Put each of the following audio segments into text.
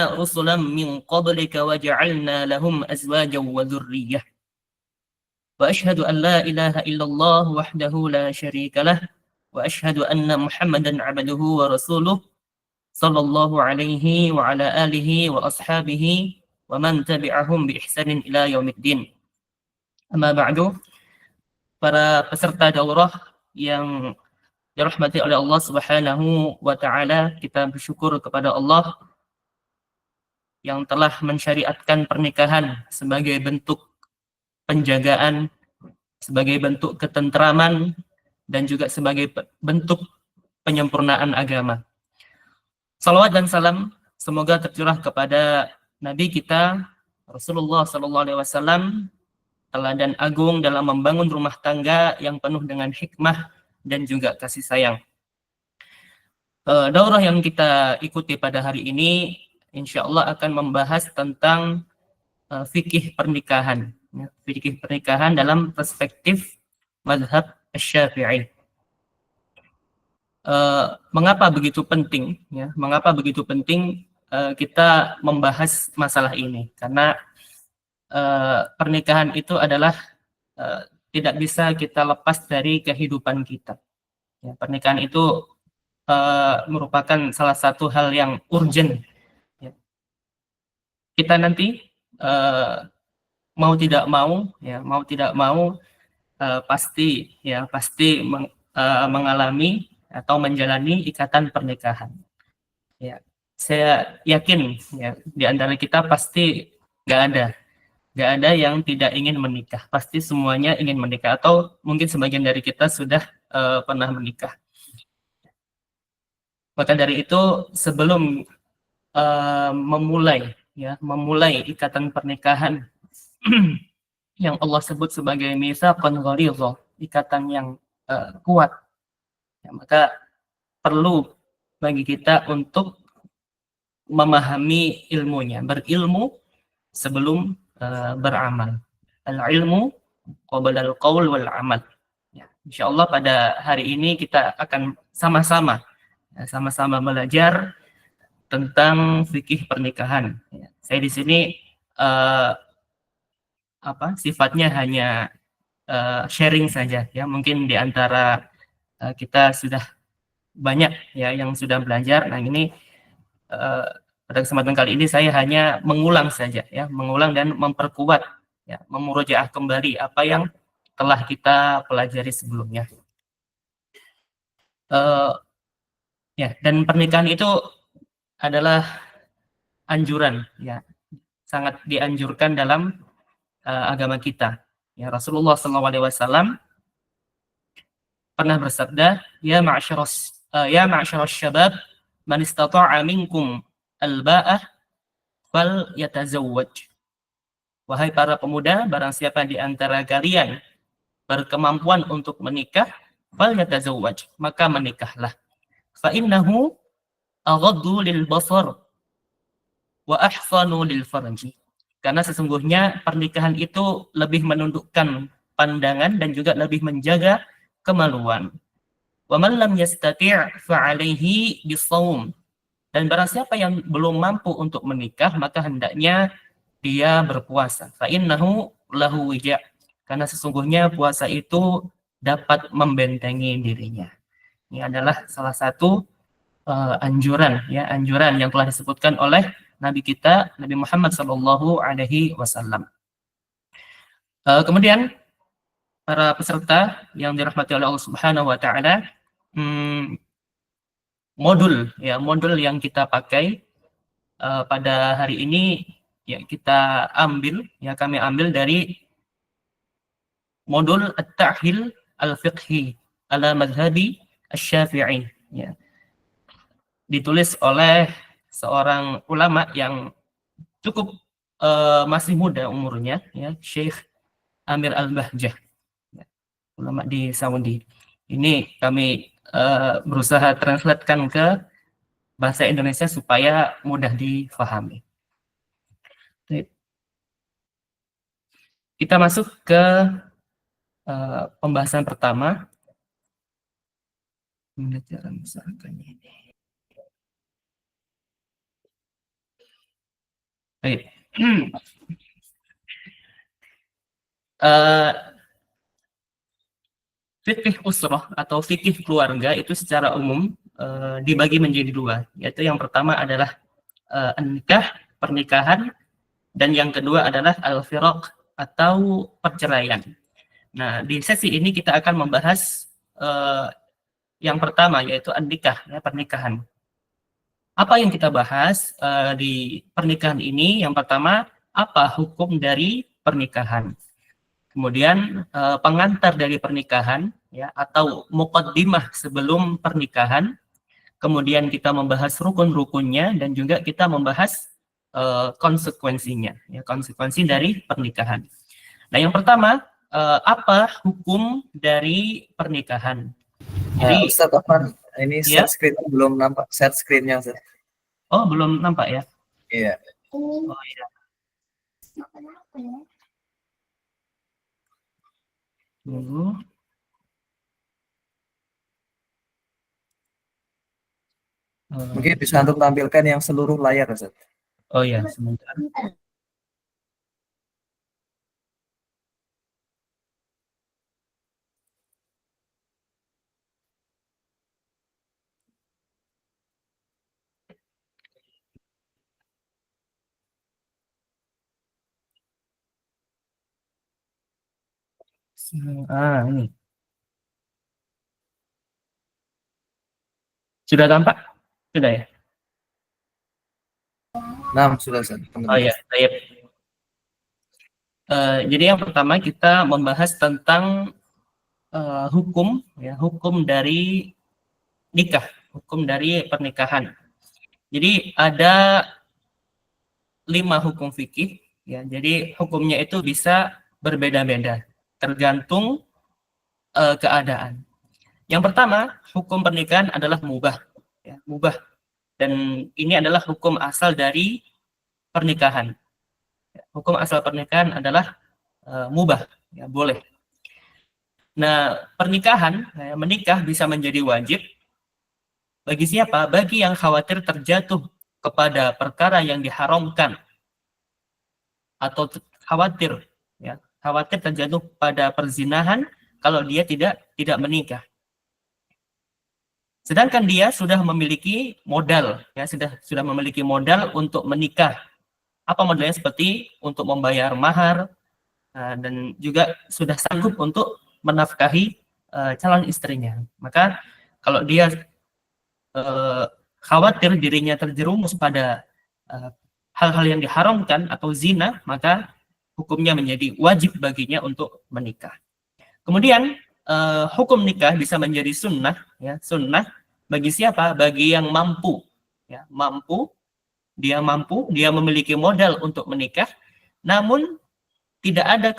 arsalna rusulan min qablika wa ja'alna lahum azwajan wa dhurriyyah. Wa asyhadu an la ilaha illallah wahdahu la syarika lah wa asyhadu anna Muhammadan 'abduhu wa rasuluh sallallahu alaihi wa ala alihi wa ashabihi wa man tabi'ahum bi ihsanin ila yaumiddin. Amma ba'du, para peserta daurah yang dirahmati oleh Allah Subhanahu wa taala, kita bersyukur kepada Allah yang telah mensyariatkan pernikahan sebagai bentuk penjagaan, sebagai bentuk ketentraman, dan juga sebagai bentuk penyempurnaan agama. Salawat dan salam semoga tercurah kepada Nabi kita Rasulullah SAW, teladan agung dalam membangun rumah tangga yang penuh dengan hikmah dan juga kasih sayang. Daurah yang kita ikuti pada hari ini insya Allah akan membahas tentang fikih pernikahan, fikih pernikahan dalam perspektif mazhab Asy-Syafi'i. Mengapa begitu penting? Ya, mengapa begitu penting kita membahas masalah ini? Karena pernikahan itu adalah tidak bisa kita lepas dari kehidupan kita. Ya, pernikahan itu merupakan salah satu hal yang urgent. Ya. Kita nanti mau tidak mau pasti mengalami atau menjalani ikatan pernikahan. Ya, saya yakin ya di antara kita pasti nggak ada yang tidak ingin menikah. Pasti semuanya ingin menikah, atau mungkin sebagian dari kita sudah pernah menikah. Maka dari itu sebelum memulai ikatan pernikahan yang Allah sebut sebagai mitsaqan ghalidha, ikatan yang kuat, ya, maka perlu bagi kita untuk memahami ilmunya, berilmu sebelum beramal. Al-ilmu qabla al-qaul wal amal. Ya, insyaallah pada hari ini kita akan sama-sama belajar tentang fikih pernikahan. Ya, saya di sini sifatnya hanya sharing saja, ya. Mungkin di antara kita sudah banyak ya yang sudah belajar. Nah, ini pada kesempatan kali ini saya hanya mengulang saja, ya, mengulang dan memperkuat, ya, memurojaah kembali apa yang telah kita pelajari sebelumnya. Ya, dan pernikahan itu adalah anjuran, ya, sangat dianjurkan dalam agama kita. Ya, Rasulullah SAW pernah bersabda, ya ma'syaras syabab, man istata'a minkum al-ba'ah fal yatazawwaj. Wahai para pemuda, barang siapa di antara kalian berkemampuan untuk menikah, fal yatazawwaj, maka menikahlah. Fa innahu aghaddu lil basar wa ahsanu lil farji. Karena sesungguhnya pernikahan itu lebih menundukkan pandangan dan juga lebih menjaga kemaluan. Wa man lam yastati' fa 'alaihi bisawm. Dan barang siapa yang belum mampu untuk menikah, maka hendaknya dia berpuasa. Fa innahu lahu wija'. Karena sesungguhnya puasa itu dapat membentengi dirinya. Ini adalah salah satu anjuran yang telah disebutkan oleh Nabi kita, Nabi Muhammad SAW. Kemudian para peserta yang dirahmati oleh Allah Subhanahu Wa Taala, modul yang kita pakai pada hari ini, ya, kami ambil dari modul At-Ta'hil Al-Fiqhi ala Madhhabi Asy-Syafi'i, ya, ditulis oleh seorang ulama yang cukup masih muda umurnya, ya, Syekh Amir Al-Bahjah, ya, ulama di Saudi. Ini kami berusaha translatekan ke bahasa Indonesia supaya mudah difahami. Kita masuk ke pembahasan pertama. Baik. Eh, Fikih usrah atau fikih keluarga itu secara umum dibagi menjadi dua, yaitu yang pertama adalah nikah, pernikahan, dan yang kedua adalah al-firaq atau perceraian. Nah, di sesi ini kita akan membahas yang pertama, yaitu nikah, ya, pernikahan. Apa yang kita bahas di pernikahan ini? Yang pertama, apa hukum dari pernikahan? Kemudian pengantar dari pernikahan, ya, atau muqaddimah sebelum pernikahan. Kemudian kita membahas rukun-rukunnya dan juga kita membahas konsekuensinya, ya, konsekuensi dari pernikahan. Nah, yang pertama, apa hukum dari pernikahan? Jadi, Ustaz Afan, ini ya, share screen belum nampak, share screen-nya Ustaz. oh belum nampak ya? Iya. Oh iya. Dulu. Mungkin bisa untuk tampilkan yang seluruh layar Ustaz. Oh ya, sebentar. Ini. Sudah tampak? Sudah ya? Nah, sudah Ustaz. Oh ya, baik. Jadi yang pertama kita membahas tentang hukum, ya, hukum dari nikah, hukum dari pernikahan. Jadi ada 5 hukum fikih, ya. Jadi hukumnya itu bisa berbeda-beda, tergantung keadaan. Yang pertama, hukum pernikahan adalah mubah, ya, mubah. Dan ini adalah hukum asal dari pernikahan. Hukum asal pernikahan adalah mubah, ya, boleh. Nah, pernikahan, menikah bisa menjadi wajib bagi siapa? Bagi yang khawatir terjatuh kepada perkara yang diharamkan atau khawatir, ya, khawatir terjatuh pada perzinahan kalau dia tidak menikah. Sedangkan dia sudah memiliki modal, ya, sudah memiliki modal untuk menikah. Apa modalnya? Seperti untuk membayar mahar, dan juga sudah sanggup untuk menafkahi calon istrinya. Maka kalau dia khawatir dirinya terjerumus pada hal-hal yang diharamkan atau zina, maka hukumnya menjadi wajib baginya untuk menikah. Kemudian hukum nikah bisa menjadi sunnah, ya, sunnah bagi siapa? Bagi yang mampu, ya, mampu, dia memiliki modal untuk menikah, namun tidak ada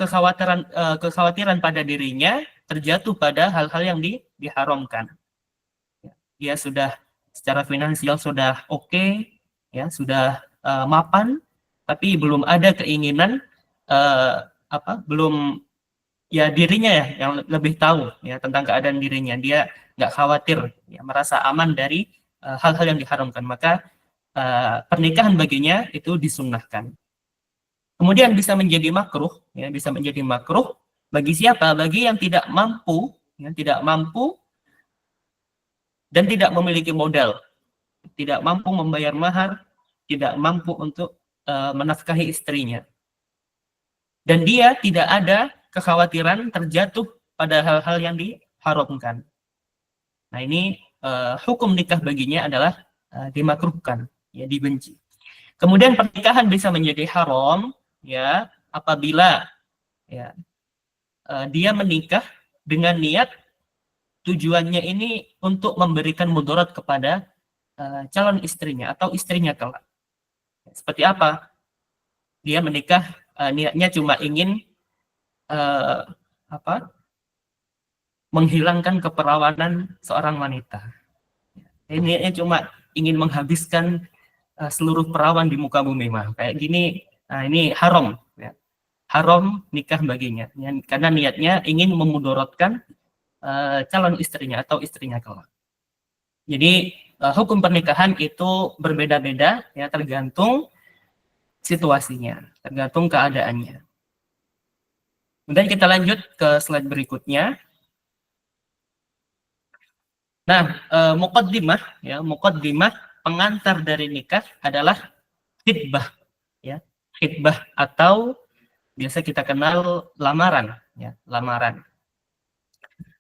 kekhawatiran pada dirinya terjatuh pada hal-hal yang diharamkan. Dia sudah secara finansial sudah oke, ya, sudah mapan, tapi belum ada keinginan belum, ya, dirinya ya yang lebih tahu, ya, tentang keadaan dirinya. Dia nggak khawatir, ya, merasa aman dari hal-hal yang diharamkan, maka pernikahan baginya itu disunnahkan. Kemudian bisa menjadi makruh, ya, bisa menjadi makruh bagi siapa? Bagi yang tidak mampu, yang tidak mampu dan tidak memiliki modal, tidak mampu membayar mahar, tidak mampu untuk menafkahi istrinya. Dan dia tidak ada kekhawatiran terjatuh pada hal-hal yang diharamkan. Nah, ini hukum nikah baginya adalah dimakruhkan, ya, dibenci. Kemudian pernikahan bisa menjadi haram, ya, apabila, ya, dia menikah dengan niat tujuannya ini untuk memberikan mudarat kepada calon istrinya atau istrinya kelak. Seperti apa? Dia menikah niatnya cuma ingin menghilangkan keperawanan seorang wanita. Ini niatnya cuma ingin menghabiskan seluruh perawan di muka bumi, mah. Kayak gini, ini haram, ya. Haram nikah baginya, ya, karena niatnya ingin memudaratkan calon istrinya atau istrinya kelak. Jadi hukum pernikahan itu berbeda-beda, ya, tergantung situasinya, tergantung keadaannya. Kemudian kita lanjut ke slide berikutnya. Nah, muqaddimah ya, muqaddimah pengantar dari nikah adalah khitbah ya. Khitbah atau biasa kita kenal lamaran ya, lamaran.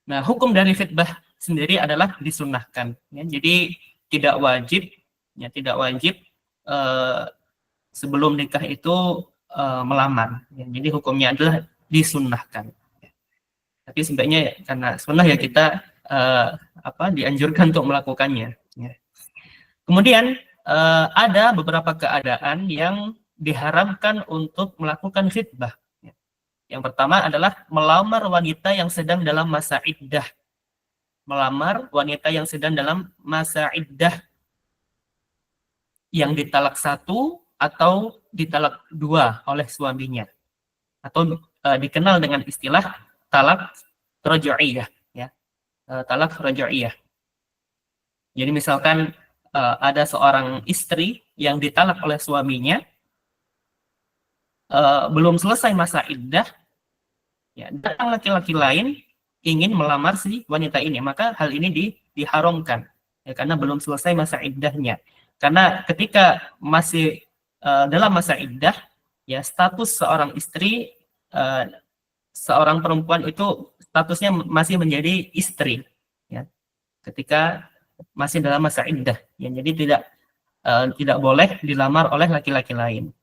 Nah, hukum dari khitbah sendiri adalah disunnahkan ya. Jadi tidak wajib ya, tidak wajib sebelum nikah itu melamar ya. Jadi hukumnya adalah disunnahkan. Tapi sebaiknya ya, karena sunnah ya kita dianjurkan untuk melakukannya ya. Kemudian ada beberapa keadaan yang diharamkan untuk melakukan khitbah. Yang pertama adalah melamar wanita yang sedang dalam masa iddah. Melamar wanita yang sedang dalam masa iddah yang ditalak 1 atau ditalak 2 oleh suaminya. Atau dikenal dengan istilah talak raj'iyah ya. Talak raj'iyah. Jadi misalkan ada seorang istri yang ditalak oleh suaminya, belum selesai masa iddah, ya, datang laki-laki lain ingin melamar si wanita ini, maka hal ini diharamkan, ya, karena belum selesai masa iddahnya. Karena ketika masih dalam masa iddah, ya status seorang istri, seorang perempuan itu statusnya masih menjadi istri, ya, ketika masih dalam masa iddah, ya, jadi tidak boleh dilamar oleh laki-laki lain.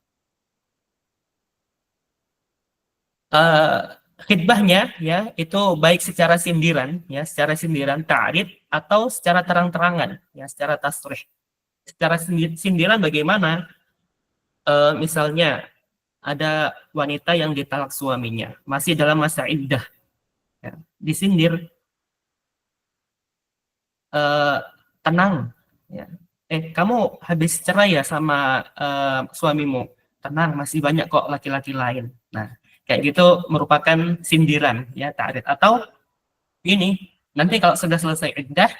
Khitbahnya ya itu baik secara sindiran ya, secara sindiran ta'rid atau secara terang-terangan ya, secara tasrih. Secara sindiran bagaimana? Misalnya ada wanita yang ditalak suaminya masih dalam masa iddah ya, disindir, tenang ya, kamu habis cerai ya sama suamimu, tenang masih banyak kok laki-laki lain. Nah, kayak gitu merupakan sindiran ya, ta'rid. Atau ini, nanti kalau sudah selesai iddah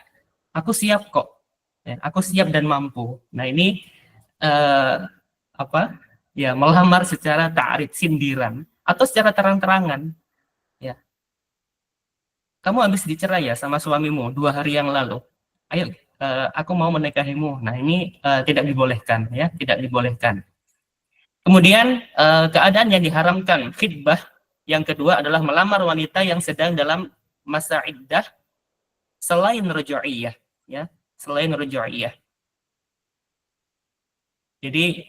aku siap kok ya, aku siap dan mampu. Nah, ini ya, melamar secara ta'rid, sindiran, atau secara terang-terangan ya, kamu habis dicerai ya sama suamimu 2 hari yang lalu, ayo aku mau menikahimu. Nah, ini tidak dibolehkan ya, tidak dibolehkan. Kemudian keadaan yang diharamkan khitbah yang kedua adalah melamar wanita yang sedang dalam masa iddah selain raj'iyah ya, selain raj'iyah. Jadi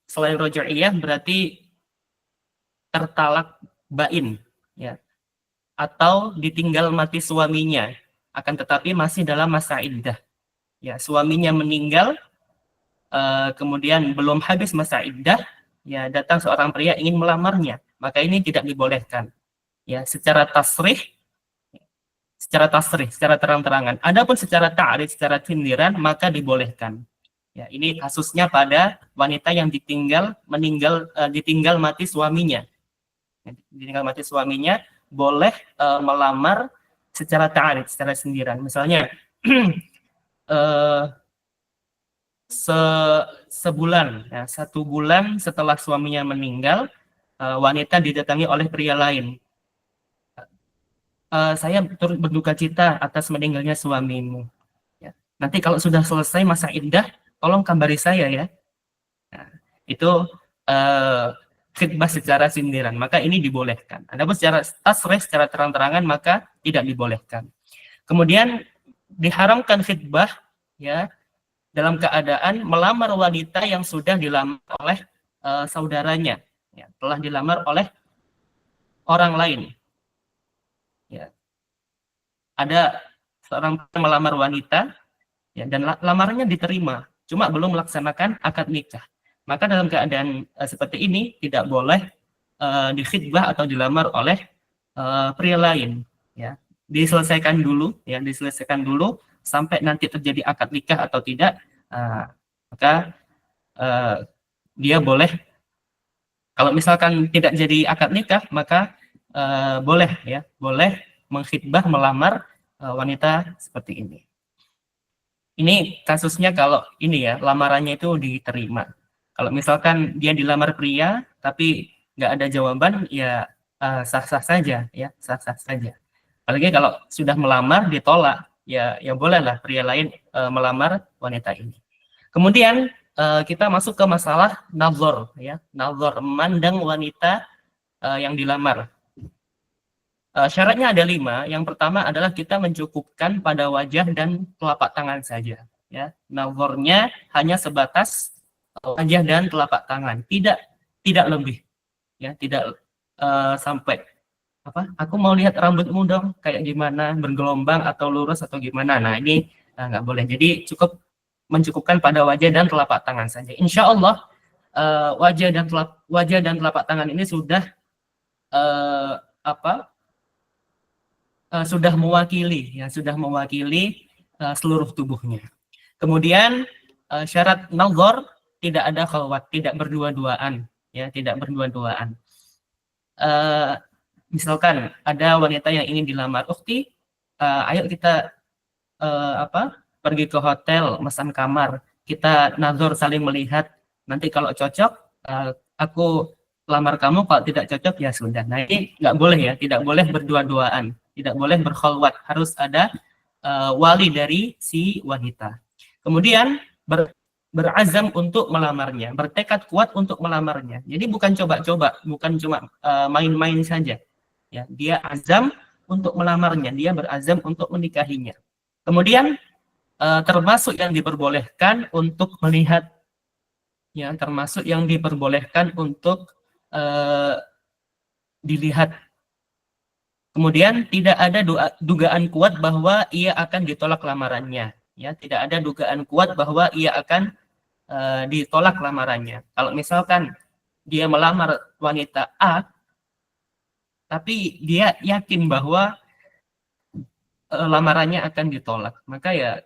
selain raj'iyah berarti tertalak bain ya, atau ditinggal mati suaminya, akan tetapi masih dalam masa iddah ya, suaminya meninggal, kemudian belum habis masa iddah ya, datang seorang pria ingin melamarnya, maka ini tidak dibolehkan ya, secara tasrih, secara terang-terangan. Adapun secara ta'rid, secara sindiran, maka dibolehkan ya. Ini kasusnya pada wanita yang ditinggal mati suaminya. Ditinggal mati suaminya boleh melamar secara ta'rid, secara sindiran. Misalnya sebulan ya, 1 bulan setelah suaminya meninggal, wanita didatangi oleh pria lain. Saya turut berduka cita atas meninggalnya suamimu ya. Nanti kalau sudah selesai masa iddah tolong kabari saya ya. Nah, itu khitbah secara sindiran, maka ini dibolehkan. Adapun secara tasrih, secara terang-terangan, maka tidak dibolehkan. Kemudian diharamkan khitbah ya dalam keadaan melamar wanita yang sudah dilamar oleh saudaranya ya, telah dilamar oleh orang lain ya. Ada seorang melamar wanita ya, dan lamarannya diterima, cuma belum melaksanakan akad nikah, maka dalam keadaan seperti ini tidak boleh dikhitbah atau dilamar oleh pria lain ya. Diselesaikan dulu sampai nanti terjadi akad nikah atau tidak, maka dia boleh, kalau misalkan tidak jadi akad nikah, maka boleh menghitbah, melamar wanita seperti ini. Ini kasusnya kalau ini ya, lamarannya itu diterima. Kalau misalkan dia dilamar pria, tapi nggak ada jawaban, ya sah-sah saja, ya sah-sah saja. Apalagi kalau sudah melamar ditolak, ya bolehlah pria lain melamar wanita ini. Kemudian kita masuk ke masalah nazar, ya nazar, memandang wanita yang dilamar. Syaratnya ada 5. Yang pertama adalah kita mencukupkan pada wajah dan telapak tangan saja. Ya, nazarnya hanya sebatas wajah dan telapak tangan, tidak lebih. Ya, tidak sampai apa? Aku mau lihat rambutmu dong, kayak gimana, bergelombang atau lurus atau gimana. Nah ini nggak boleh. Jadi cukup mencukupkan pada wajah dan telapak tangan saja. Insya Allah wajah dan telapak tangan ini sudah apa? Sudah mewakili ya, sudah mewakili seluruh tubuhnya. Kemudian syarat nazar tidak ada khalwat, tidak berdua-duaan, ya tidak berdua-duaan. Misalkan ada wanita yang ingin dilamar, "Ukhti, ayo kita pergi ke hotel, mesan kamar, kita nazar saling melihat, nanti kalau cocok aku lamar kamu, kalau tidak cocok ya sudah." Nah ini nggak boleh ya, tidak boleh berdua-duaan, tidak boleh berkhalwat, harus ada wali dari si wanita. Kemudian berazam untuk melamarnya, bertekad kuat untuk melamarnya. Jadi bukan coba-coba, bukan cuma main-main saja. Ya, dia azam untuk melamarnya, dia berazam untuk menikahinya. Kemudian termasuk yang diperbolehkan untuk melihat, ya termasuk yang diperbolehkan untuk dilihat. Kemudian tidak ada dugaan kuat bahwa ia akan ditolak lamarannya, ya tidak ada dugaan kuat bahwa ia akan ditolak lamarannya. Kalau misalkan dia melamar wanita A, tapi dia yakin bahwa lamarannya akan ditolak, maka ya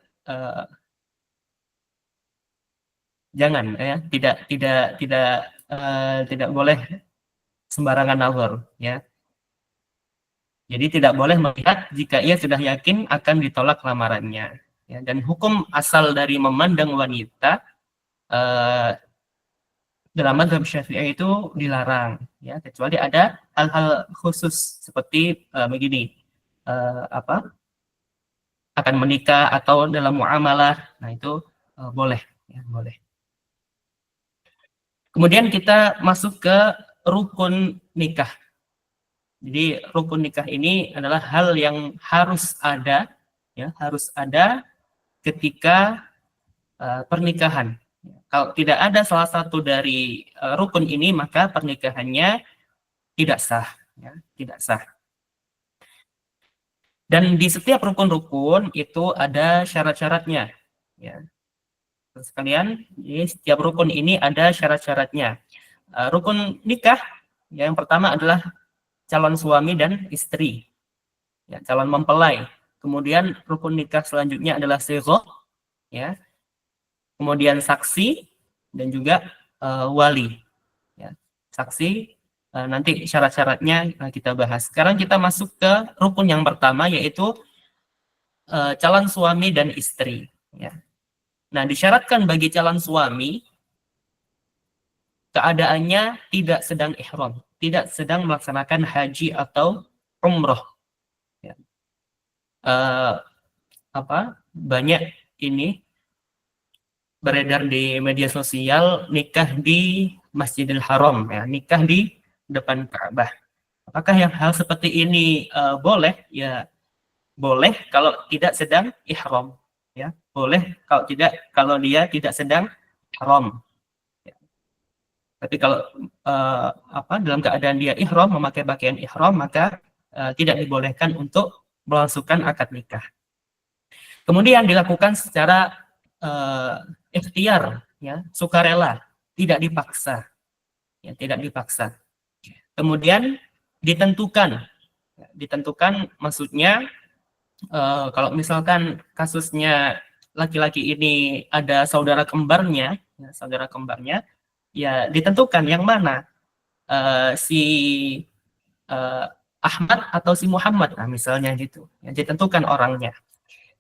jangan, ya tidak boleh sembarangan nazar, ya. Jadi tidak boleh melihat jika ia sudah yakin akan ditolak lamarannya. Ya, dan hukum asal dari memandang wanita dalam mazhab Syafi'i itu dilarang, ya kecuali ada hal-hal khusus seperti begini, akan menikah atau dalam muamalah, nah itu boleh, ya boleh. Kemudian kita masuk ke rukun nikah. Jadi rukun nikah ini adalah hal yang harus ada, ya harus ada ketika pernikahan. Kalau tidak ada salah satu dari rukun ini, maka pernikahannya tidak sah, ya, tidak sah. Dan di setiap rukun-rukun itu ada syarat-syaratnya, ya. Sekalian, di setiap rukun ini ada syarat-syaratnya. Rukun nikah yang pertama adalah calon suami dan istri, ya, calon mempelai. Kemudian rukun nikah selanjutnya adalah sighoh, ya. Kemudian saksi dan juga wali, ya. Saksi nanti syarat-syaratnya kita bahas. Sekarang kita masuk ke rukun yang pertama, yaitu calon suami dan istri, ya. Nah, disyaratkan bagi calon suami keadaannya tidak sedang ihram, tidak sedang melaksanakan haji atau umroh. Ya. Banyak ini beredar di media sosial nikah di Masjidil Haram, ya, nikah di depan Ka'bah. Apakah yang hal seperti ini boleh? Ya boleh kalau tidak sedang ihram, ya boleh kalau dia tidak sedang ihram. Tapi kalau dalam keadaan dia ihram, memakai pakaian ihram, maka tidak dibolehkan untuk melangsungkan akad nikah. Kemudian dilakukan secara ikhtiar, ya, sukarela, tidak dipaksa, ya, tidak dipaksa. Kemudian ditentukan maksudnya kalau misalkan kasusnya laki-laki ini ada saudara kembarnya, ya ditentukan yang mana si Ahmad atau si Muhammad, nah misalnya gitu, ya, ditentukan orangnya.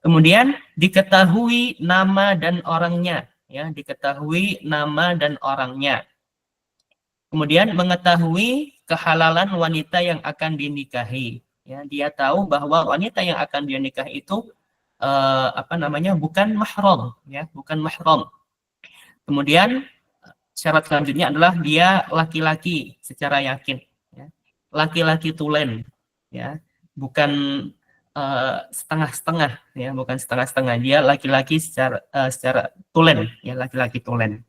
Kemudian diketahui nama dan orangnya, ya, diketahui nama dan orangnya. Kemudian mengetahui kehalalan wanita yang akan dinikahi. Ya, dia tahu bahwa wanita yang akan dia nikahi itu bukan mahram, ya, bukan mahram. Kemudian syarat selanjutnya adalah dia laki-laki secara yakin, ya. Laki-laki tulen, ya, bukan setengah-setengah, ya, bukan setengah-setengah. Dia laki-laki secara tulen, ya, laki-laki tulen.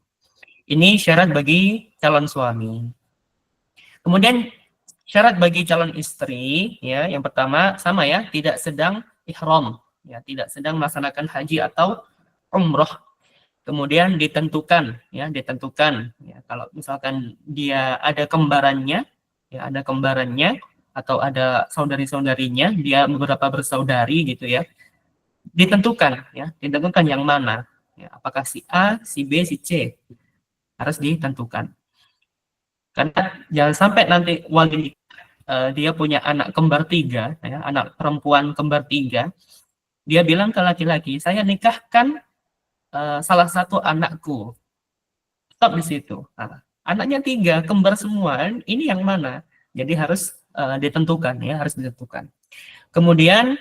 Ini syarat bagi calon suami. Kemudian syarat bagi calon istri, ya, yang pertama sama ya, tidak sedang ihram, ya, tidak sedang melaksanakan haji atau umroh. Kemudian ditentukan, ya, ditentukan, ya, kalau misalkan dia ada kembarannya, ya, ada kembarannya atau ada saudari-saudarinya, dia beberapa bersaudari gitu ya, ditentukan, ya, ditentukan yang mana, ya, apakah si A, si B, si C, harus ditentukan. Karena jangan sampai nanti wali dia punya anak kembar 3, ya, anak perempuan kembar 3, dia bilang ke laki-laki, saya nikahkan salah satu anakku. Stop di situ. Nah, anaknya 3, kembar semua, ini yang mana? Jadi harus ditentukan, ya, harus ditentukan. Kemudian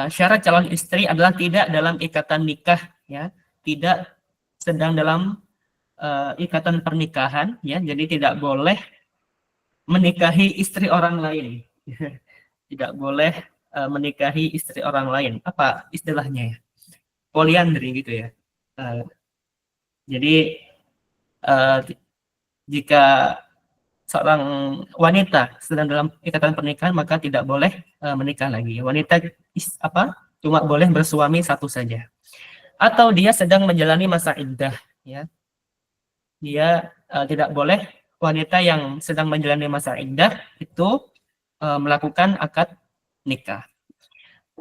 syarat calon istri adalah tidak dalam ikatan nikah, ya, tidak sedang dalam ikatan pernikahan, ya, jadi tidak boleh menikahi istri orang lain. Tidak boleh menikahi istri orang lain. Apa istilahnya ya? Poliandri gitu ya. Jadi jika seorang wanita sedang dalam ikatan pernikahan maka tidak boleh menikah lagi. Wanita cuma boleh bersuami satu saja. Atau dia sedang menjalani masa iddah, ya. Dia tidak boleh, wanita yang sedang menjalani masa iddah itu melakukan akad nikah.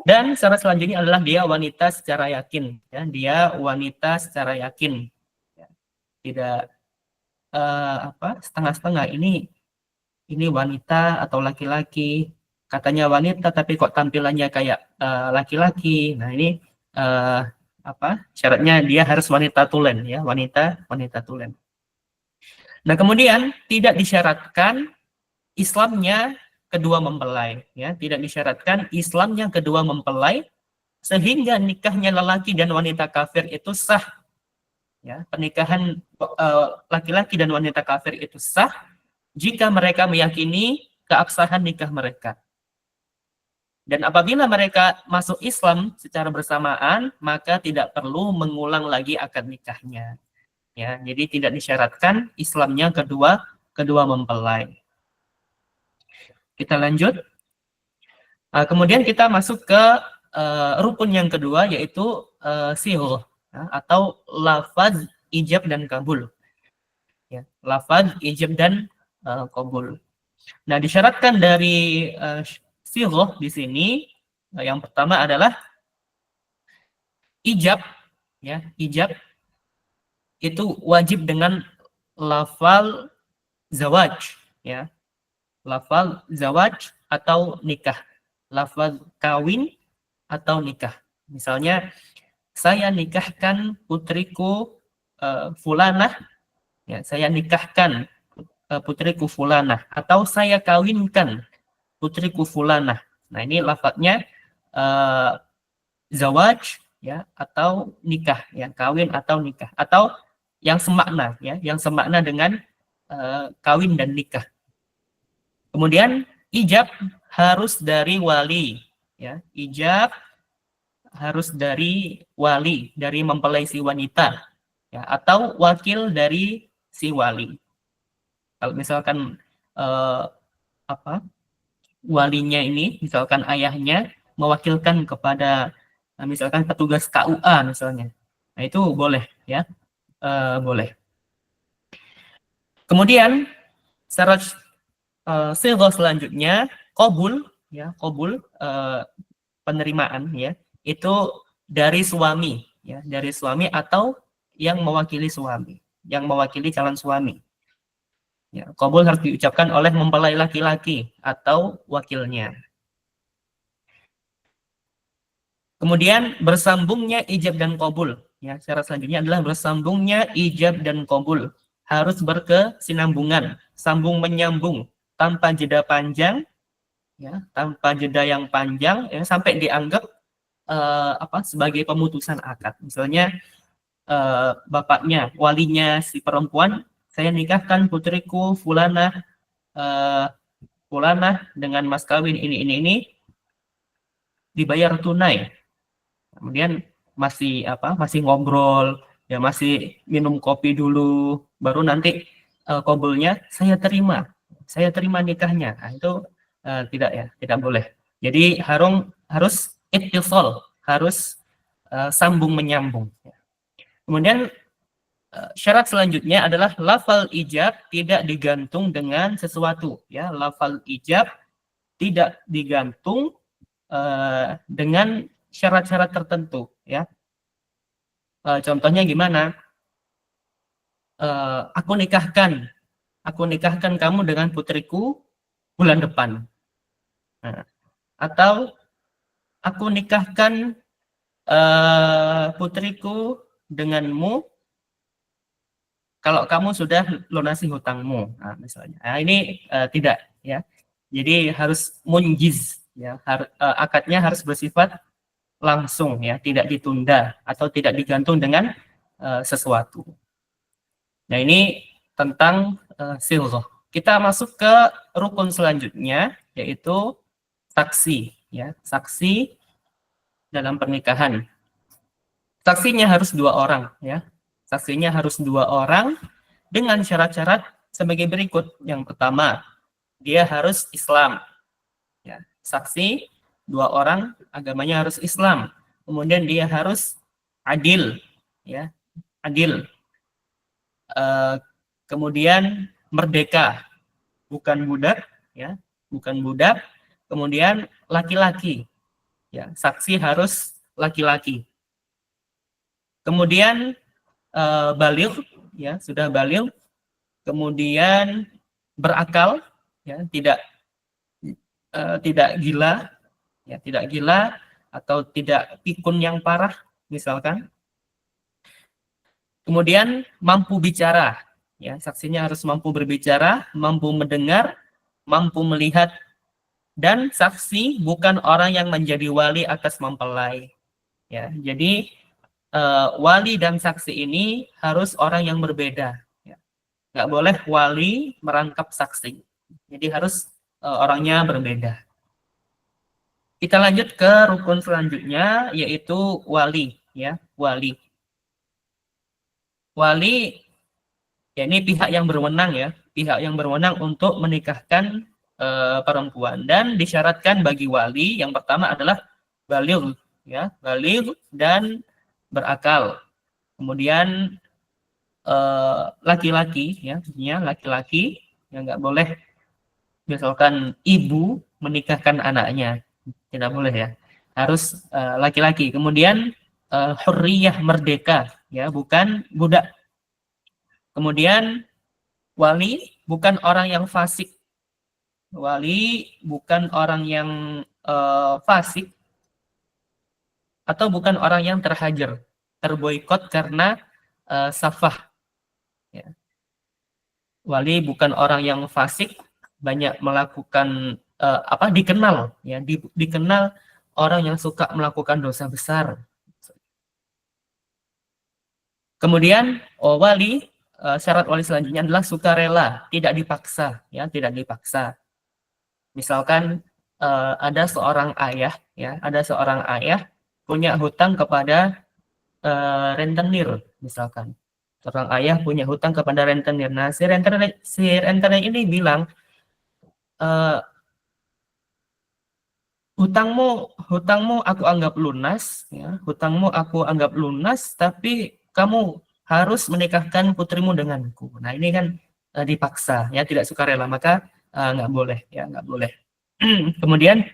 Dan syarat selanjutnya adalah dia wanita secara yakin, ya. Dia wanita secara yakin, ya. Tidak setengah-setengah. Ini wanita atau laki-laki, katanya wanita tapi kok tampilannya kayak laki-laki. Nah, ini syaratnya dia harus wanita tulen, ya, wanita tulen. Nah, kemudian tidak disyaratkan Islamnya kedua mempelai, ya, tidak disyaratkan Islamnya kedua mempelai sehingga nikahnya lelaki dan wanita kafir itu sah, ya. Pernikahan laki-laki dan wanita kafir itu sah jika mereka meyakini keabsahan nikah mereka. Dan apabila mereka masuk Islam secara bersamaan, maka tidak perlu mengulang lagi akad nikahnya. Ya, jadi tidak disyaratkan Islamnya kedua mempelai. Kita lanjut. Kemudian kita masuk ke rukun yang kedua, yaitu sigh, ya, atau lafaz ijab dan kabul. Ya, lafaz ijab dan kabul. Nah, disyaratkan dari sigh di sini yang pertama adalah ijab, ya, ijab itu wajib dengan lafal zawaj, ya, lafal zawaj atau nikah, lafal kawin atau nikah. Misalnya saya nikahkan putriku fulanah, ya, saya nikahkan putriku fulanah, atau saya kawinkan putriku fulanah. Nah, ini lafadznya zawaj, ya, atau nikah, ya, kawin atau nikah, atau yang semakna, ya, yang semakna dengan kawin dan nikah. Kemudian ijab harus dari wali, ya, ijab harus dari wali, dari mempelai si wanita, ya, atau wakil dari si wali. Kalau misalkan walinya ini, misalkan ayahnya mewakilkan kepada misalkan petugas KUA misalnya, nah itu boleh, ya, boleh. Kemudian syarat sigh selanjutnya qabul, ya, qabul, penerimaan, ya, itu dari suami, ya, dari suami atau yang mewakili suami, yang mewakili calon suami. Ya, qabul harus diucapkan oleh mempelai laki-laki atau wakilnya. Kemudian bersambungnya ijab dan qabul. Ya, syarat selanjutnya adalah bersambungnya ijab dan qabul. Harus berkesinambungan, sambung menyambung, tanpa jeda panjang, ya, tanpa jeda yang panjang, ya, sampai dianggap sebagai pemutusan akad. Misalnya bapaknya, walinya si perempuan, saya nikahkan putriku Fulanah dengan mas kawin ini dibayar tunai. Kemudian masih ngobrol, ya masih minum kopi dulu, baru nanti qabulnya saya terima nikahnya. Nah, itu tidak boleh. Jadi harus ittisal, harus sambung menyambung. Kemudian syarat selanjutnya adalah lafal ijab tidak digantung dengan sesuatu, ya. Lafal ijab tidak digantung dengan syarat-syarat tertentu, ya. Contohnya gimana? Aku nikahkan kamu dengan putriku bulan depan. Nah, atau aku nikahkan putriku denganmu kalau kamu sudah lunasi hutangmu, nah, misalnya. Nah, ini tidak, ya. Jadi harus munjiz, ya. Akadnya harus bersifat langsung, ya, tidak ditunda atau tidak digantung dengan sesuatu. Nah, ini tentang silghah. Kita masuk ke rukun selanjutnya, yaitu saksi, ya. Saksi dalam pernikahan. Saksinya harus 2 orang, ya. Saksinya harus 2 orang dengan syarat-syarat sebagai berikut. Yang pertama, dia harus Islam. Ya, saksi 2 orang, agamanya harus Islam. Kemudian dia harus adil, ya, adil. Kemudian merdeka, bukan budak, ya, bukan budak. Kemudian laki-laki, ya, saksi harus laki-laki. Kemudian baligh, ya, sudah baligh. Kemudian berakal, ya, tidak gila, ya, tidak gila atau tidak pikun yang parah misalkan. Kemudian mampu bicara, ya, saksinya harus mampu berbicara, mampu mendengar, mampu melihat, dan saksi bukan orang yang menjadi wali atas mempelai, ya. Jadi wali dan saksi ini harus orang yang berbeda, ya. Nggak boleh wali merangkap saksi, jadi harus orangnya berbeda. Kita lanjut ke rukun selanjutnya, yaitu wali, ya, wali. Wali, ya, ini pihak yang berwenang, ya, pihak yang berwenang untuk menikahkan perempuan, dan disyaratkan bagi wali yang pertama adalah baligh, ya, baligh dan berakal. Kemudian laki-laki, ya, laki-laki yang nggak boleh misalkan ibu menikahkan anaknya, tidak boleh, ya, harus laki-laki. Kemudian hurriyah, merdeka, ya, bukan budak. Kemudian wali bukan orang yang fasik, wali bukan orang yang fasik atau bukan orang yang terhajar, terboikot karena safah, ya. Wali bukan orang yang fasik, banyak melakukan dikenal, ya, dikenal orang yang suka melakukan dosa besar. Kemudian wali, syarat wali selanjutnya adalah sukarela, tidak dipaksa, ya, tidak dipaksa. Misalkan ada seorang ayah, ya, ada seorang ayah punya hutang kepada rentenir, misalkan. Seorang ayah punya hutang kepada rentenir. Nah, si rentenir ini bilang, hutangmu aku anggap lunas, ya, hutangmu aku anggap lunas, tapi kamu harus menikahkan putrimu denganku. Nah, ini kan dipaksa, ya, tidak sukarela, maka nggak boleh, ya, nggak boleh. Kemudian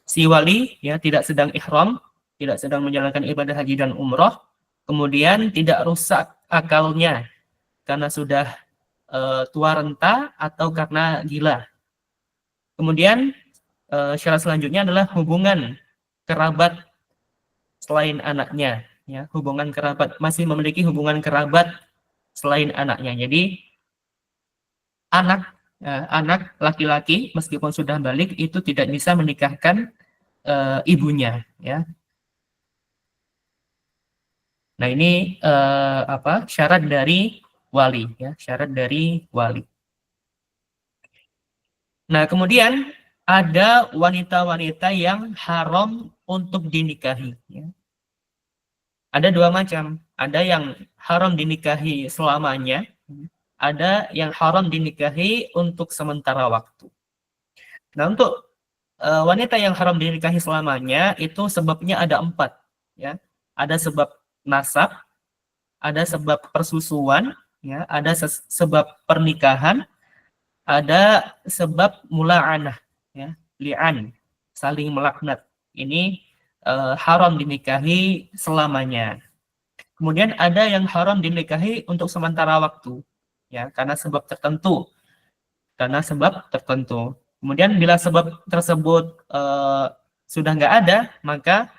si wali, ya, tidak sedang ihram, tidak sedang menjalankan ibadah haji dan umroh, kemudian tidak rusak akalnya karena sudah tua renta atau karena gila. Kemudian syarat selanjutnya adalah hubungan kerabat selain anaknya, ya, hubungan kerabat, masih memiliki hubungan kerabat selain anaknya. Jadi anak laki-laki meskipun sudah balik itu tidak bisa menikahkan ibunya, ya. Nah, ini syarat dari wali, ya, syarat dari wali. Nah, kemudian ada wanita-wanita yang haram untuk dinikahi, ya. Ada dua macam, ada yang haram dinikahi selamanya, ada yang haram dinikahi untuk sementara waktu. Nah, untuk wanita yang haram dinikahi selamanya itu sebabnya ada 4, ya. Ada sebab nasab, ada sebab persusuan, ya, ada sebab pernikahan, ada sebab mula'anah, ya, li'an, saling melaknat. Ini haram dinikahi selamanya. Kemudian ada yang haram dinikahi untuk sementara waktu, ya, karena sebab tertentu. Karena sebab tertentu. Kemudian bila sebab tersebut sudah nggak ada, maka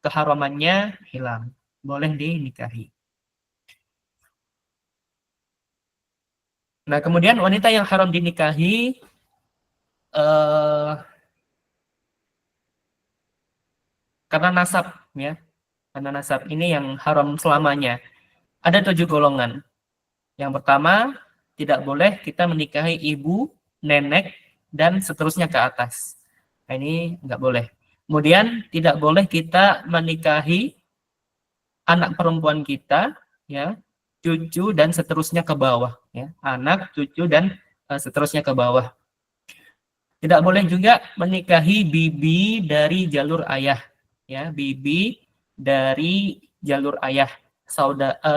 keharamannya hilang, boleh dinikahi. Nah, kemudian wanita yang haram dinikahi karena nasab, ya, karena nasab ini yang haram selamanya. Ada 7 golongan. Yang pertama, tidak boleh kita menikahi ibu, nenek, dan seterusnya ke atas. Nah, ini nggak boleh. Kemudian tidak boleh kita menikahi anak perempuan kita, ya, cucu dan seterusnya ke bawah, ya, anak, cucu dan seterusnya ke bawah. Tidak boleh juga menikahi bibi dari jalur ayah, ya, bibi dari jalur ayah,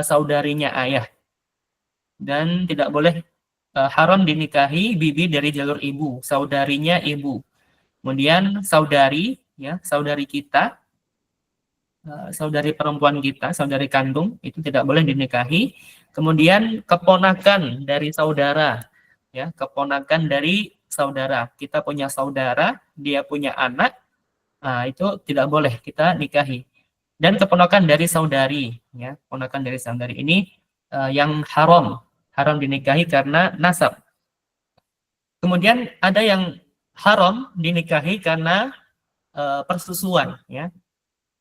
saudarinya ayah. Dan tidak boleh haram dinikahi bibi dari jalur ibu, saudarinya ibu. Kemudian saudari, ya, saudari kita, saudari perempuan kita, saudari kandung, itu tidak boleh dinikahi. Kemudian keponakan dari saudara, ya, keponakan dari saudara. Kita punya saudara, dia punya anak, nah, itu tidak boleh kita nikahi. Dan keponakan dari saudari, ya, keponakan dari saudari ini yang haram dinikahi karena nasab. Kemudian ada yang haram dinikahi karena persusuan, ya,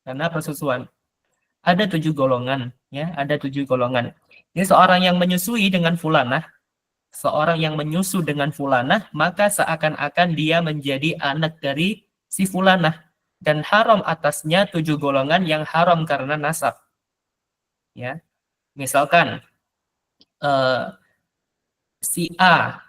karena persusuan. Ada 7 golongan, ya, ada 7 golongan. Ini seorang yang menyusui dengan fulanah, seorang yang menyusu dengan fulanah, maka seakan-akan dia menjadi anak dari si fulanah, dan haram atasnya 7 golongan yang haram karena nasab, ya. Misalkan si A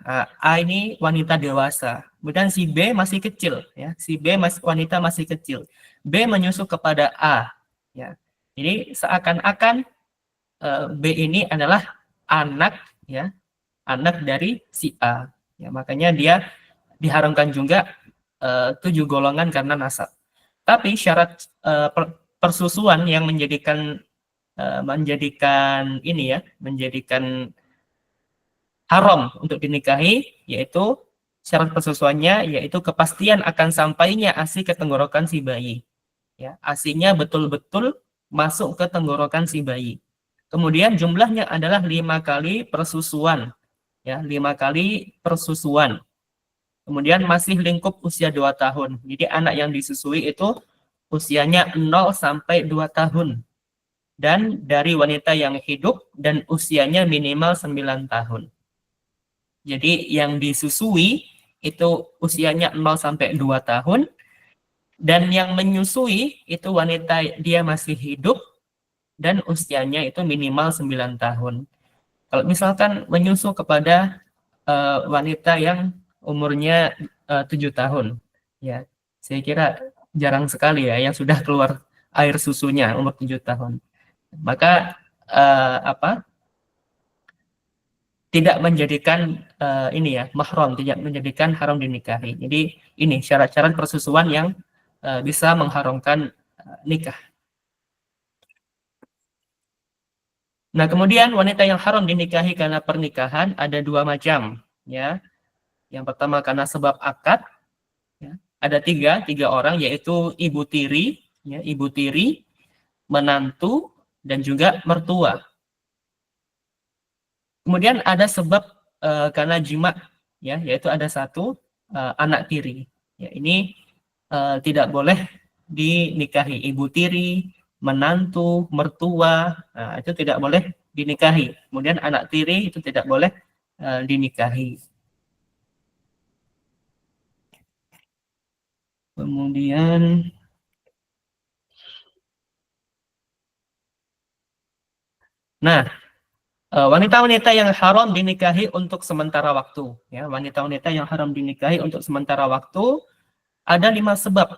ini wanita dewasa, kemudian si B masih kecil, ya, si B wanita masih kecil, B menyusu kepada A, ya. Jadi seakan-akan B ini adalah anak, ya, anak dari si A, ya, makanya dia diharamkan juga 7 golongan karena nasab. Tapi syarat persusuan yang menjadikan ini, ya, menjadikan haram untuk dinikahi, yaitu syarat persusuannya yaitu kepastian akan sampainya ASI ke tenggorokan si bayi, ya, ASInya betul-betul masuk ke tenggorokan si bayi. Kemudian jumlahnya adalah 5 kali persusuan, ya, 5 kali persusuan. Kemudian masih lingkup usia 2 tahun. Jadi anak yang disusui itu usianya 0 sampai 2 tahun. Dan dari wanita yang hidup dan usianya minimal 9 tahun. Jadi yang disusui itu usianya 0 sampai 2 tahun, dan yang menyusui itu wanita dia masih hidup dan usianya itu minimal 9 tahun. Kalau misalkan menyusu kepada wanita yang umurnya 7 tahun, ya, saya kira jarang sekali, ya, yang sudah keluar air susunya umur 7 tahun. Maka tidak menjadikan ini, ya, mahram, tidak menjadikan haram dinikahi. Jadi ini syarat-syarat persusuan yang bisa mengharamkan nikah. Nah, kemudian wanita yang haram dinikahi karena pernikahan ada 2 macam, ya. Yang pertama karena sebab akad, ya. Ada tiga orang, yaitu ibu tiri, ya, ibu tiri, menantu, dan juga mertua. Kemudian ada sebab karena jima, ya, yaitu ada satu anak tiri. Ya, ini tidak boleh dinikahi. Ibu tiri, menantu, mertua, itu tidak boleh dinikahi. Kemudian anak tiri itu tidak boleh dinikahi. Kemudian wanita-wanita yang haram dinikahi untuk sementara waktu, ya, wanita-wanita yang haram dinikahi untuk sementara waktu ada 5 sebab.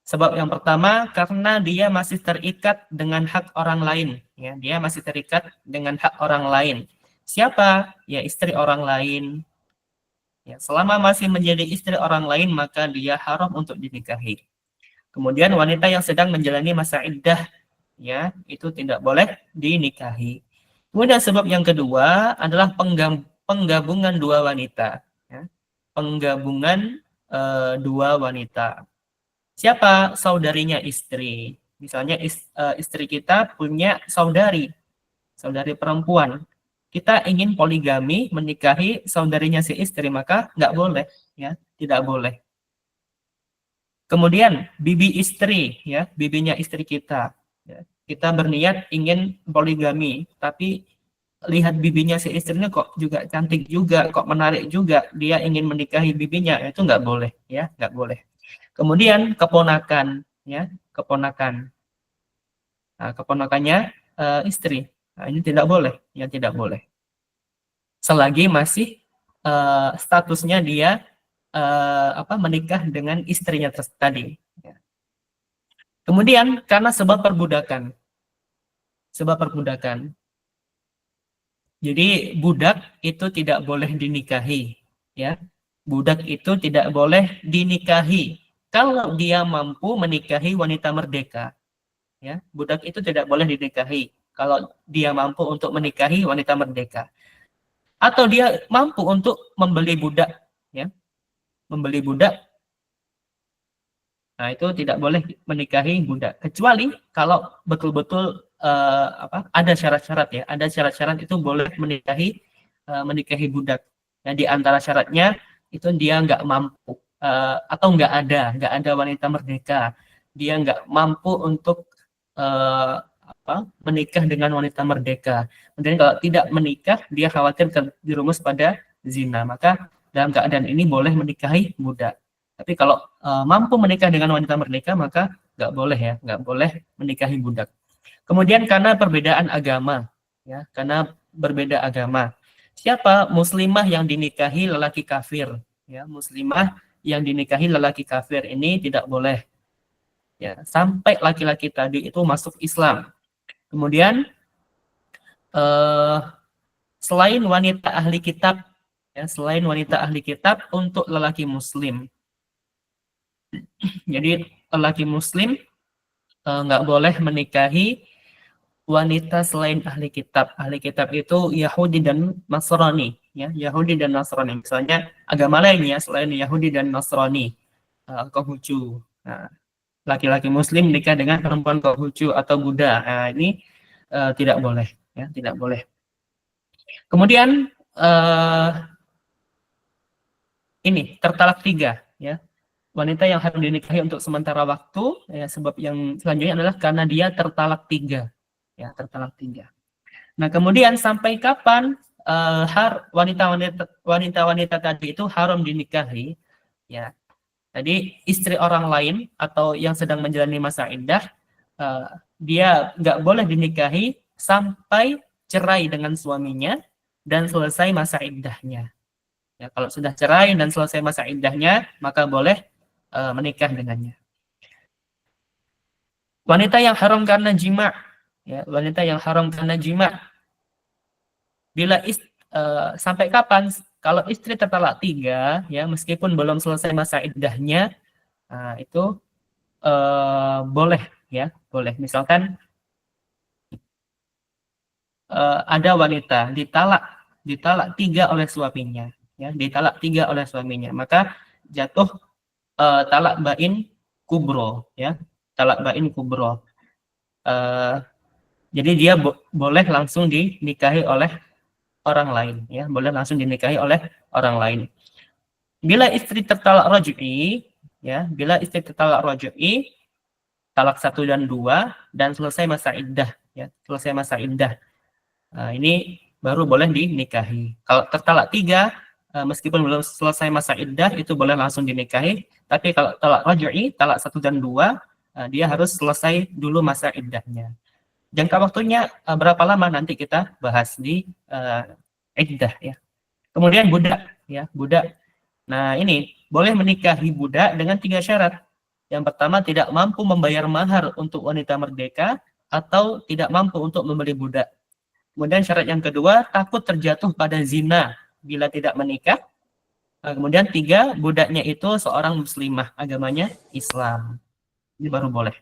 Sebab yang pertama, karena dia masih terikat dengan hak orang lain, ya, dia masih terikat dengan hak orang lain. Siapa? Ya, istri orang lain. Ya, selama masih menjadi istri orang lain, maka dia haram untuk dinikahi. Kemudian wanita yang sedang menjalani masa iddah, ya, itu tidak boleh dinikahi. Kemudian sebab yang kedua adalah penggabungan dua wanita, ya. Penggabungan dua wanita. Siapa? Saudarinya istri. Misalnya istri kita punya saudari perempuan. Kita ingin poligami menikahi saudarinya si istri, maka nggak boleh, ya, tidak boleh. Kemudian bibi istri, ya, bibinya istri kita. Ya. Kita berniat ingin poligami, tapi lihat bibinya si istrinya kok juga cantik juga, kok menarik juga, dia ingin menikahi bibinya, itu nggak boleh, ya, nggak boleh. Kemudian keponakan, ya, keponakan. Nah, keponakannya istri. Nah, ini tidak boleh, ya, tidak boleh. Selagi masih statusnya dia menikah dengan istrinya tadi. Ya. Kemudian karena sebab perbudakan. Sebab perbudakan. Jadi budak itu tidak boleh dinikahi, ya. Budak itu tidak boleh dinikahi kalau dia mampu menikahi wanita merdeka. Ya, budak itu tidak boleh dinikahi kalau dia mampu untuk menikahi wanita merdeka. Atau dia mampu untuk membeli budak, ya. Membeli budak. Nah, itu tidak boleh menikahi budak kecuali kalau betul-betul ada syarat-syarat, ya. Ada syarat-syarat itu boleh menikahi budak. Nah, di antara syaratnya itu dia nggak mampu atau nggak ada wanita merdeka. Dia nggak mampu untuk menikah dengan wanita merdeka. Kemudian kalau tidak menikah, dia khawatir terjerumus pada zina. Maka dalam keadaan ini boleh menikahi budak. Tapi kalau mampu menikah dengan wanita merdeka, maka nggak boleh, ya, nggak boleh menikahi budak. Kemudian karena perbedaan agama, ya, karena berbeda agama. Siapa? Muslimah yang dinikahi lelaki kafir, ya, muslimah yang dinikahi lelaki kafir ini tidak boleh, ya, sampai laki-laki tadi itu masuk Islam. Kemudian selain wanita ahli kitab, ya, selain wanita ahli kitab untuk lelaki muslim. Jadi lelaki muslim nggak boleh menikahi wanita selain ahli kitab. Ahli kitab itu Yahudi dan Nasrani, ya, Yahudi dan Nasrani. Misalnya agama lainnya selain Yahudi dan Nasrani, Konghucu. Nah, laki-laki muslim menikah dengan perempuan Konghucu atau Buddha. Nah, ini tidak boleh, ya, tidak boleh. Kemudian ini tertalak 3, ya. Wanita yang harus dinikahi untuk sementara waktu, ya, sebab yang selanjutnya adalah karena dia tertalak 3, ya, tertalak 3. Nah, kemudian sampai kapan wanita-wanita tadi itu haram dinikahi, ya. Jadi istri orang lain atau yang sedang menjalani masa iddah, dia nggak boleh dinikahi sampai cerai dengan suaminya dan selesai masa iddahnya. Ya, kalau sudah cerai dan selesai masa iddahnya, maka boleh menikah dengannya. Wanita yang haram karena jima, ya, wanita yang haram karena jima. Bila sampai kapan? Kalau istri tertalak 3, ya, meskipun belum selesai masa iddahnya, itu boleh, ya, boleh. Misalkan ada wanita ditalak 3 oleh suaminya, ya, ditalak 3 oleh suaminya, maka jatuh talak bain kubro, ya, talak bain kubro. Jadi dia boleh langsung dinikahi oleh orang lain, ya, boleh langsung dinikahi oleh orang lain. Bila istri tertalak raj'i, ya, bila istri tertalak raj'i, talak 1 dan 2 dan selesai masa iddah, ya, selesai masa iddah. Nah, ini baru boleh dinikahi. Kalau tertalak 3, meskipun belum selesai masa iddah itu boleh langsung dinikahi, tapi kalau talak raj'i, talak 1 dan 2, dia harus selesai dulu masa iddahnya. Jangka waktunya berapa lama nanti kita bahas di iddah, ya. Kemudian budak, ya, budak. Nah, ini boleh menikahi budak dengan 3 syarat. Yang pertama, tidak mampu membayar mahar untuk wanita merdeka atau tidak mampu untuk membeli budak. Kemudian syarat yang kedua, takut terjatuh pada zina bila tidak menikah. Kemudian 3, budaknya itu seorang muslimah, agamanya Islam. Ini baru boleh.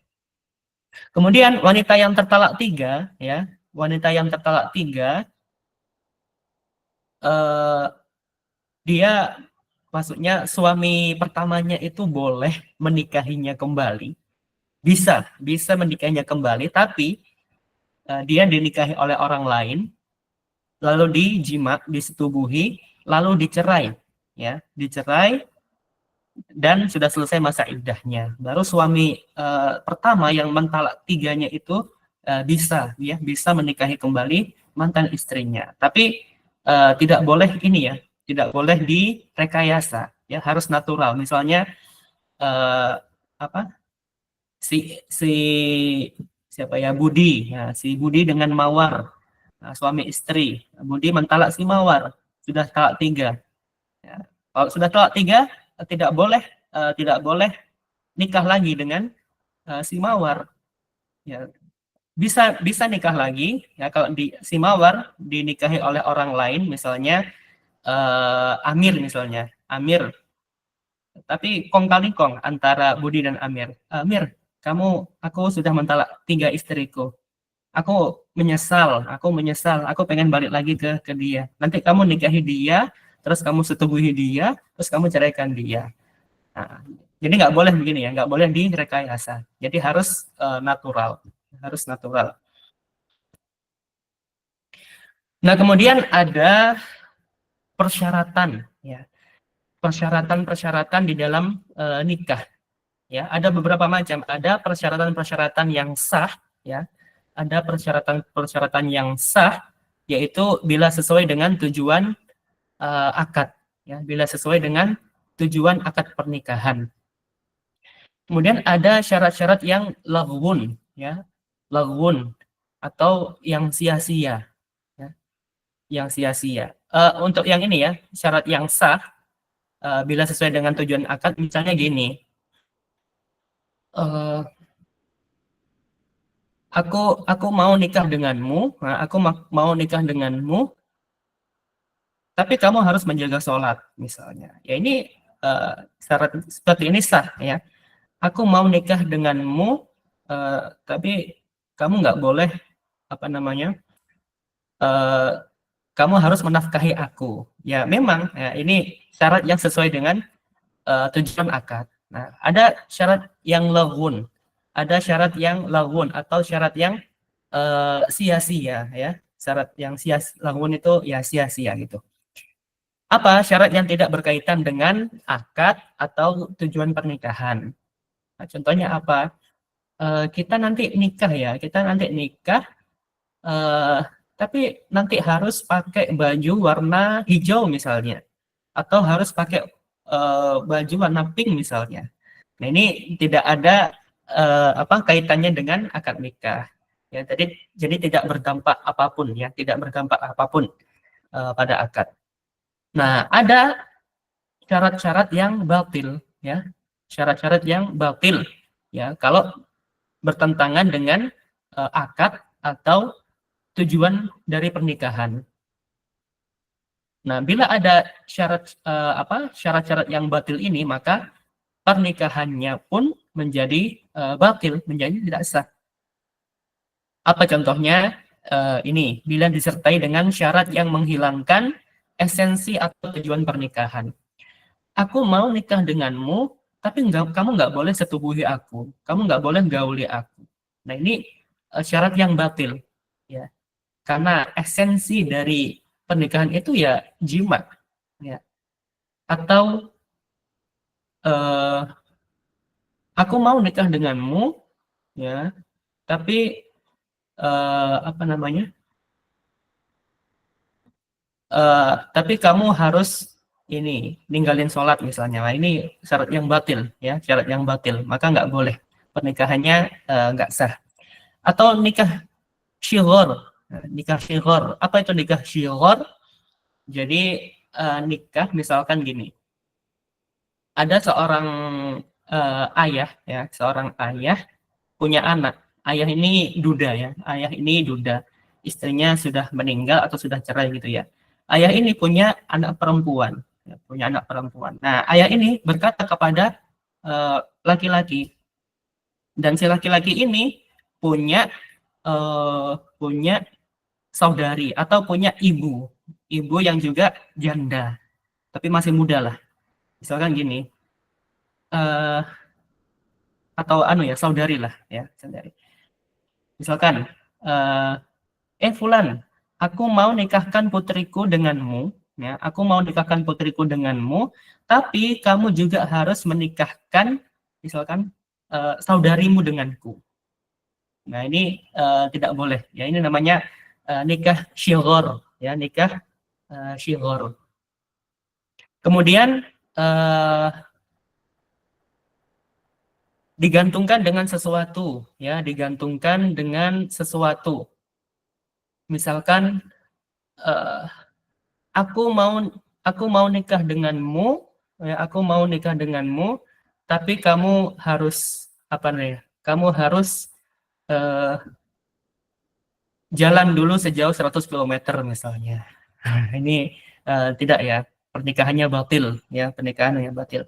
Kemudian wanita yang tertalak 3, ya, wanita yang tertalak 3, dia maksudnya suami pertamanya itu boleh menikahinya kembali, bisa menikahinya kembali, tapi dia dinikahi oleh orang lain, lalu dijima, disetubuhi, lalu dicerai, ya, dicerai dan sudah selesai masa iddahnya. Baru suami pertama yang mentalak 3-nya itu bisa menikahi kembali mantan istrinya. Tapi tidak boleh ini, ya, tidak boleh direkayasa, ya, harus natural. Misalnya si siapa ya, Budi, ya, si Budi dengan Mawar, suami istri. Budi mentalak si Mawar, sudah talak 3. Ya. Kalau sudah talak 3, tidak boleh nikah lagi dengan si Mawar. Ya, bisa nikah lagi, ya, kalau si Mawar dinikahi oleh orang lain, misalnya Amir, tapi kong kali kong antara Budi dan Amir. Amir, aku sudah mentalak 3 istriku. Aku menyesal, aku pengen balik lagi ke dia. Nanti kamu nikahi dia, terus kamu setubuhi dia, terus kamu ceraikan dia. Nah, jadi nggak boleh begini, ya, nggak boleh direkayasa. Jadi harus natural, harus natural. Nah, kemudian ada persyaratan, ya, persyaratan di dalam nikah, ya. Ada beberapa macam. Ada persyaratan-persyaratan yang sah, ya. Ada persyaratan yang sah, yaitu bila sesuai dengan tujuan akad, ya, bila sesuai dengan tujuan akad pernikahan. Kemudian ada syarat-syarat yang laghwun, ya, laghwun atau yang sia-sia, ya, yang sia-sia. Untuk yang ini, ya, syarat yang sah bila sesuai dengan tujuan akad, misalnya gini, aku mau nikah denganmu, mau nikah denganmu, tapi kamu harus menjaga sholat, misalnya. Ya, ini syarat seperti ini sah, ya. Aku mau nikah denganmu, tapi kamu nggak boleh kamu harus menafkahi aku. Ya, memang, ya, ini syarat yang sesuai dengan tujuan akad. Nah, ada syarat yang laghun, atau syarat yang sia-sia, ya. Syarat yang laghun itu ya sia-sia gitu. Apa syarat yang tidak berkaitan dengan akad atau tujuan pernikahan? Nah, contohnya apa? Kita nanti nikah, ya, tapi nanti harus pakai baju warna hijau misalnya, atau harus pakai baju warna pink misalnya. Nah, ini tidak ada kaitannya dengan akad nikah. Ya, jadi tidak berdampak apapun, ya, tidak berdampak apapun pada akad. Nah, ada syarat-syarat yang batil, ya, syarat-syarat yang batil, ya, kalau bertentangan dengan akad atau tujuan dari pernikahan. Nah, bila ada syarat-syarat yang batil ini, maka pernikahannya pun menjadi batil, menjadi tidak sah. Apa contohnya? Ini, bila disertai dengan syarat yang menghilangkan esensi atau tujuan pernikahan. Aku mau nikah denganmu, tapi kamu nggak boleh setubuhi aku, kamu nggak boleh gauli aku. Nah, ini syarat yang batil, ya. Karena esensi dari pernikahan itu ya jima, ya. Atau aku mau nikah denganmu, ya, tapi apa namanya? Tapi kamu harus ini ninggalin sholat misalnya. Nah, ini syarat yang batil, ya, syarat yang batil. Maka nggak boleh, pernikahannya nggak sah. Atau nikah syighar. Nah, nikah syighar. Apa itu nikah syighar? Jadi nikah misalkan gini. Ada seorang ayah, ya, seorang ayah punya anak. Ayah ini duda, ya. Ayah ini duda. Istrinya sudah meninggal atau sudah cerai gitu ya. Ayah ini punya anak perempuan, ya, punya anak perempuan. Nah, ayah ini berkata kepada laki-laki, dan si laki-laki ini punya punya saudari atau punya ibu yang juga janda, tapi masih muda lah. Misalkan gini, eh atau anu ya, saudari lah, ya, saudari. Misalkan, Fulan, aku mau nikahkan putriku denganmu, ya, aku mau nikahkan putriku denganmu, tapi kamu juga harus menikahkan, misalkan, saudarimu denganku. Nah, ini tidak boleh, ya, ini namanya nikah syighar, ya, nikah syighar. Kemudian digantungkan dengan sesuatu, ya, digantungkan dengan sesuatu. Misalkan eh, aku mau nikah denganmu, ya, aku mau nikah denganmu, tapi kamu harus apa nih? Kamu harus eh, jalan dulu sejauh 100 kilometer misalnya. Nah, ini tidak, ya, pernikahannya batil, ya, pernikahannya batil.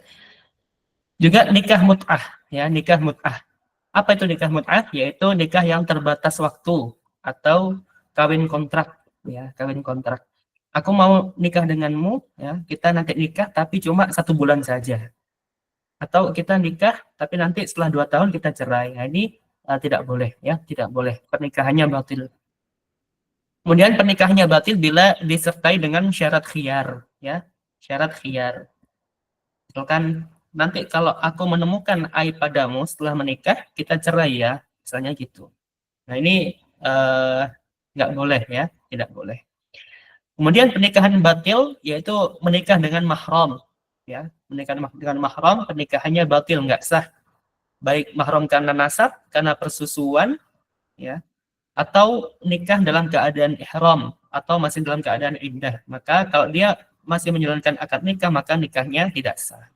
Juga nikah mut'ah, ya, nikah mut'ah. Apa itu nikah mut'ah? Yaitu nikah yang terbatas waktu atau kawin kontrak, ya, kawin kontrak. Aku mau nikah denganmu, ya, kita nanti nikah tapi cuma 1 bulan saja. Atau kita nikah tapi nanti setelah 2 tahun kita cerai. Nah, ini tidak boleh, ya, tidak boleh. Pernikahannya batil. Kemudian pernikahannya batil bila disertai dengan syarat khiyar, ya, syarat khiyar. Misalkan nanti kalau aku menemukan aib padamu setelah menikah, kita cerai ya, misalnya gitu. Nah, ini nggak boleh, ya, tidak boleh. Kemudian pernikahan batil yaitu menikah dengan mahram, ya, menikah dengan mahram, pernikahannya batil, nggak sah. Baik mahram karena nasab, karena persusuan, ya, atau nikah dalam keadaan ihram atau masih dalam keadaan iddah. Maka kalau dia masih menjalankan akad nikah, maka nikahnya tidak sah.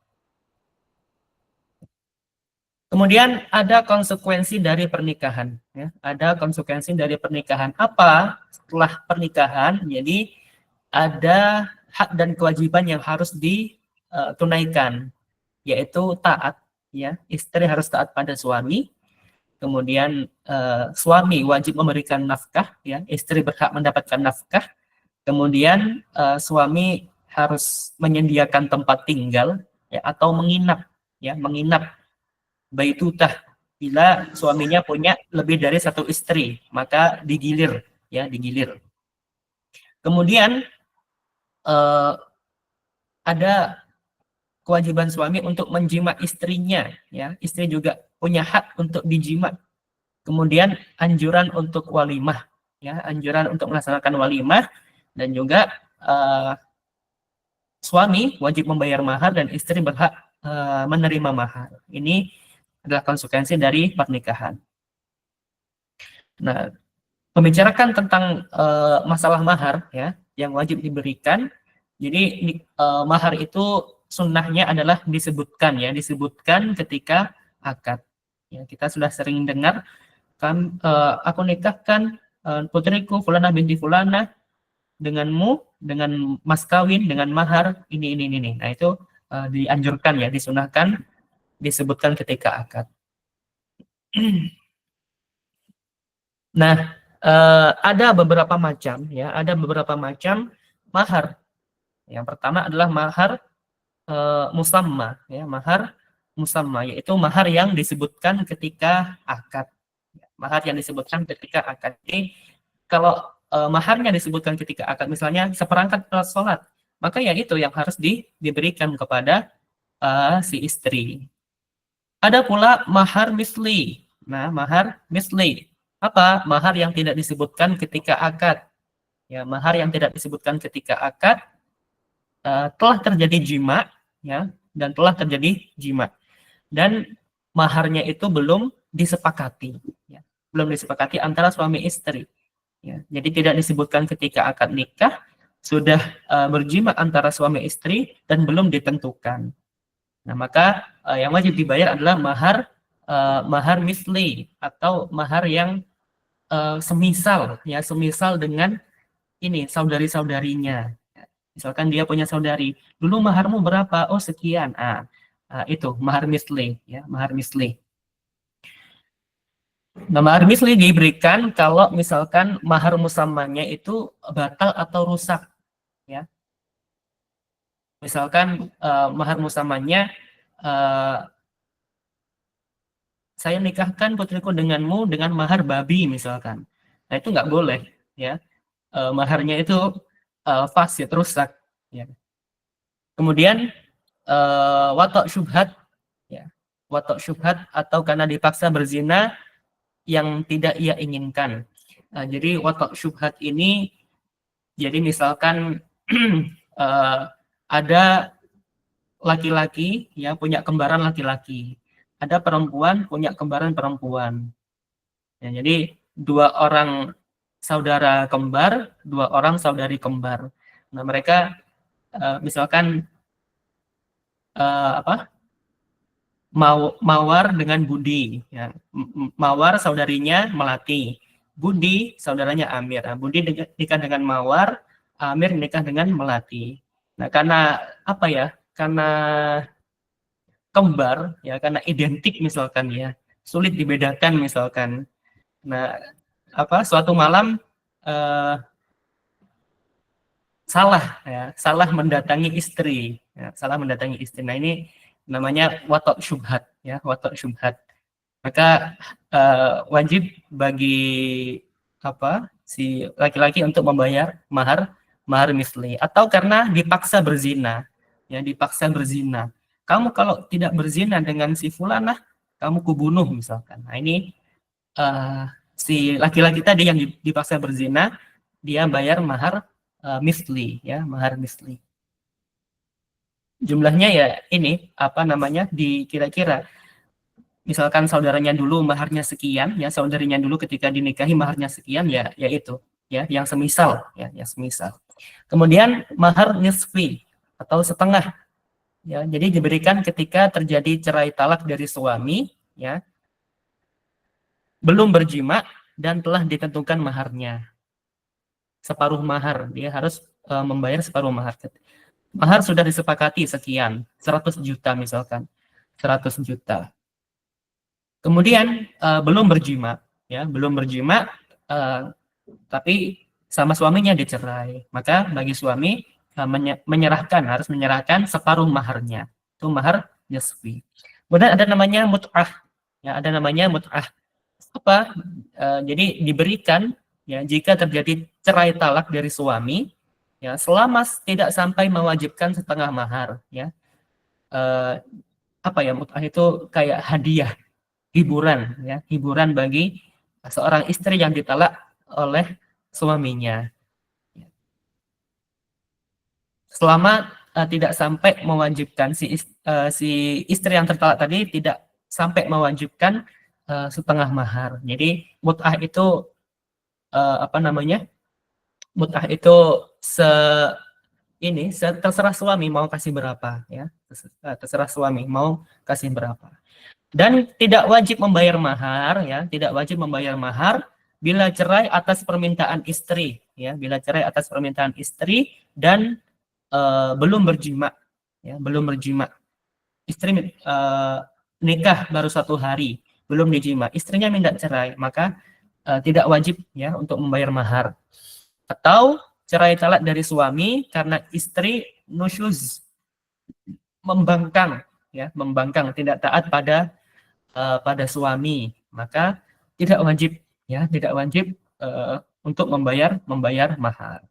Kemudian ada konsekuensi dari pernikahan, ya. Ada konsekuensi dari pernikahan. Apa setelah pernikahan? Jadi ada hak dan kewajiban yang harus ditunaikan, yaitu taat, ya. Istri harus taat pada suami. Kemudian suami wajib memberikan nafkah, ya. Istri berhak mendapatkan nafkah. Kemudian suami harus menyediakan tempat tinggal, ya, atau menginap, ya, menginap baitutah. Bila suaminya punya lebih dari 1 istri, maka digilir, ya, digilir. Kemudian ada kewajiban suami untuk menjima istrinya, ya. Istri juga punya hak untuk dijima. Kemudian anjuran untuk walimah, ya, anjuran untuk melaksanakan walimah, dan juga suami wajib membayar mahar dan istri berhak menerima mahar. Ini adalah konsekuensi dari pernikahan. Nah, membicarakan tentang masalah mahar, ya, yang wajib diberikan. Jadi mahar itu sunnahnya adalah disebutkan, ya, disebutkan ketika akad. Ya, kita sudah sering dengar kan, aku nikahkan putriku Fulanah binti Fulanah denganmu dengan mas kawin dengan mahar ini. Nah, itu dianjurkan, ya, disunahkan disebutkan ketika akad. Nah, ada beberapa macam, ya, ada beberapa macam mahar. Yang pertama adalah mahar musamma, ya, mahar musamma, yaitu mahar yang disebutkan ketika akad. Mahar yang disebutkan ketika akad. Jadi kalau maharnya disebutkan ketika akad, misalnya seperangkat alat sholat, maka ya itu yang harus diberikan kepada si istri. Ada pula mahar misli. Nah, mahar misli. Apa? Mahar yang tidak disebutkan ketika akad. Ya, mahar yang tidak disebutkan ketika akad telah terjadi jima, ya, dan telah terjadi jima. Dan maharnya itu belum disepakati, ya. Belum disepakati antara suami istri. Ya. Jadi tidak disebutkan ketika akad nikah, sudah berjima antara suami istri dan belum ditentukan. Nah, maka yang wajib dibayar adalah mahar misli atau mahar yang semisal, ya, semisal dengan ini saudari-saudarinya. Misalkan dia punya saudari, dulu maharmu berapa? Oh, sekian. Itu mahar misli, ya, mahar misli. Nah, mahar misli diberikan kalau misalkan mahar musamanya itu batal atau rusak, ya. Misalkan mahar musamanya saya nikahkan putriku denganmu dengan mahar babi misalkan. Nah, itu nggak boleh, ya. Maharnya itu fasid, rusak, ya. Kemudian watok syubhat, ya. Watok syubhat atau karena dipaksa berzina yang tidak ia inginkan. Jadi watok syubhat ini, jadi misalkan ada laki-laki, ya, punya kembaran laki-laki, ada perempuan punya kembaran perempuan. Ya, jadi dua orang saudara kembar, dua orang saudari kembar. Nah, mereka misalkan Mawar dengan Budi, ya. Mawar saudarinya Melati, Budi saudaranya Amir. Nah, Budi nikah dengan Mawar, Amir nikah dengan Melati. Nah, karena apa ya? Karena kembar, ya, karena identik misalkan, ya, sulit dibedakan misalkan. Nah, suatu malam salah mendatangi istri, ya, salah mendatangi istri. Nah, ini namanya watok syubhat, ya, watok syubhat. Maka wajib bagi si laki-laki untuk membayar mahar misli, atau karena dipaksa berzina, ya, dipaksa berzina. Kamu kalau tidak berzina dengan si fulanah, kamu kubunuh misalkan. Nah, ini si laki-laki tadi yang dipaksa berzina, dia bayar mahar misli, ya, mahar misli. Jumlahnya ya ini kira-kira misalkan saudaranya dulu maharnya sekian, ya, saudarinya dulu ketika dinikahi maharnya sekian, ya, itu, ya, yang semisal, ya, yang semisal. Kemudian mahar nisfi atau setengah, ya, jadi diberikan ketika terjadi cerai talak dari suami, ya, belum berjima dan telah ditentukan maharnya. Separuh mahar, dia harus membayar separuh mahar. Mahar sudah disepakati sekian, 100 juta misalkan, 100 juta. Kemudian belum berjima, ya, belum berjima, tapi sama suaminya dicerai. Maka bagi suami harus menyerahkan separuh maharnya, itu mahar nisfi. Kemudian ada namanya mut'ah, ya, ada namanya mut'ah. Apa? Jadi diberikan, ya, jika terjadi cerai talak dari suami, ya, selama tidak sampai mewajibkan setengah mahar, ya. Mut'ah itu kayak hadiah, hiburan, ya, hiburan bagi seorang istri yang ditalak oleh suaminya. Selama tidak sampai mewajibkan si istri yang tertalak tadi tidak sampai mewajibkan setengah mahar. Jadi mut'ah itu mut'ah itu terserah suami mau kasih berapa, ya. Terserah suami mau kasih berapa. Dan tidak wajib membayar mahar, ya, tidak wajib membayar mahar bila cerai atas permintaan istri, ya, bila cerai atas permintaan istri dan belum berjima, ya, belum berjima. Istri nikah baru 1 hari, belum dijima, istrinya minta cerai, maka tidak wajib, ya, untuk membayar mahar. Atau cerai talak dari suami karena istri nusyuz, membangkang, ya, membangkang, tidak taat pada suami, maka tidak wajib, ya, tidak wajib untuk membayar mahar.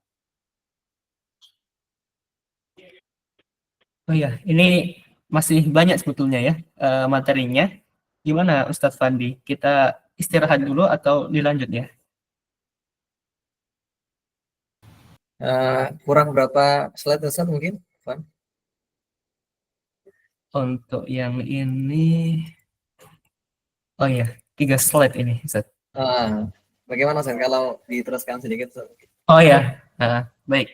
Oh ya, ini masih banyak sebetulnya ya materinya. Gimana Ustadz Fandi? Kita istirahat dulu atau dilanjut ya? Kurang berapa slide Ustaz mungkin? Van? Untuk yang ini, oh ya, 3 slide ini, Ustadz. Bagaimana Ustaz kalau diteruskan sedikit Ustaz? Oh ya, baik.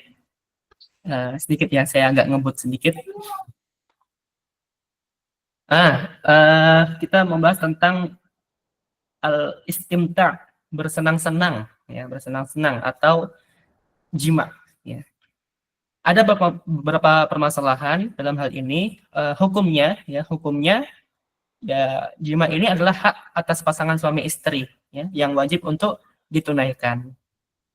Sedikit ya, saya agak ngebut sedikit. Kita membahas tentang al-istimta', bersenang-senang, ya, bersenang-senang atau jima. Ya. Ada beberapa permasalahan dalam hal ini. Hukumnya, ya, jima ini adalah hak atas pasangan suami istri, ya, yang wajib untuk ditunaikan.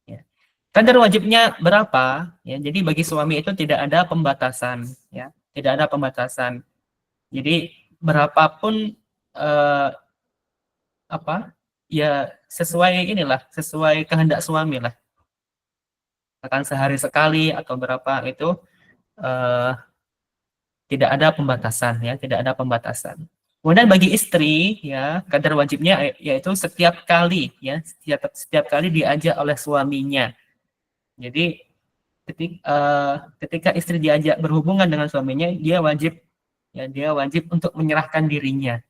Ya. Kadar wajibnya berapa? Ya, jadi bagi suami itu tidak ada pembatasan, ya, tidak ada pembatasan. Jadi berapapun ya sesuai kehendak suami lah. Akan sehari sekali atau berapa itu tidak ada pembatasan, ya, tidak ada pembatasan. Kemudian bagi istri, ya, kadar wajibnya yaitu setiap kali, ya, setiap kali diajak oleh suaminya. Jadi ketika istri diajak berhubungan dengan suaminya, dia wajib untuk menyerahkan dirinya,